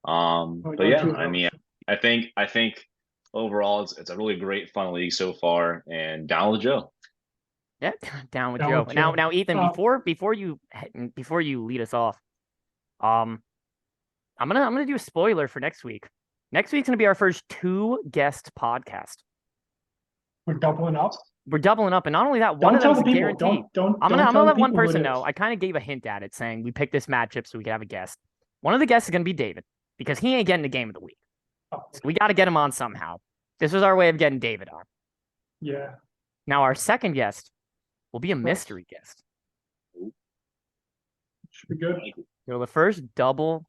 But yeah, I mean, I think overall it's a really great fun league so far, and down with Joe. Yeah, down with Down Joe. with Joe. Now, Ethan, Um, before you lead us off, I'm gonna do a spoiler for next week. Next week's gonna be our first 2-guest podcast. We're doubling up. We're doubling up, and not only that, one Don't of tell them the is people. guaranteed. Don't I'm tell gonna the let one people who it person is. know. I kind of gave a hint at it, saying we picked this matchup so we could have a guest. One of the guests is gonna be David because he ain't getting the game of the week. Oh, So we got to get him on somehow. This was our way of getting David on. yeah. Now our second guest will be a mystery guest. Should be good. The first double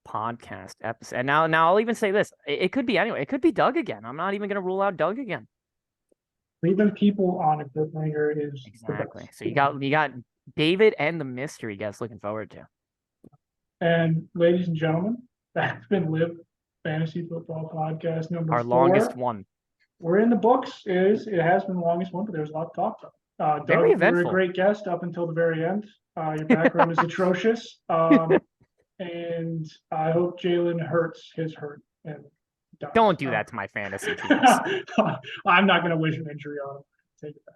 podcast episode. And now I'll even say this: it could be anyway. It could be Doug again. I'm not even gonna rule out Doug again. Leaving people on a cliffhanger is the Exactly. best. So you got David and the mystery guest looking forward to. And ladies and gentlemen, that's been LIV Fantasy Football Podcast number Our 4. longest one. We're in the books. It has been the longest one, but there's a lot to talk about. Very Doug, you're a eventful. great guest up until the very end. Your background is atrocious. And I hope Jalen hurts his hurt and dies. Don't do that to my fantasy teams. I'm not going to wish an injury on him. Take it back.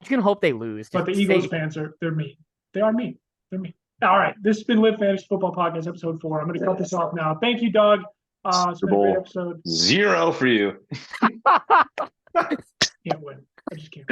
You can hope they lose. But the Just Eagles say- fans they're mean. They are mean. They're mean. All right. This has been LIV Fantasy Football Podcast, episode 4. I'm going to cut this off now. Thank you, Doug. It's been a great episode. 0 for you. Can't win. I just can't.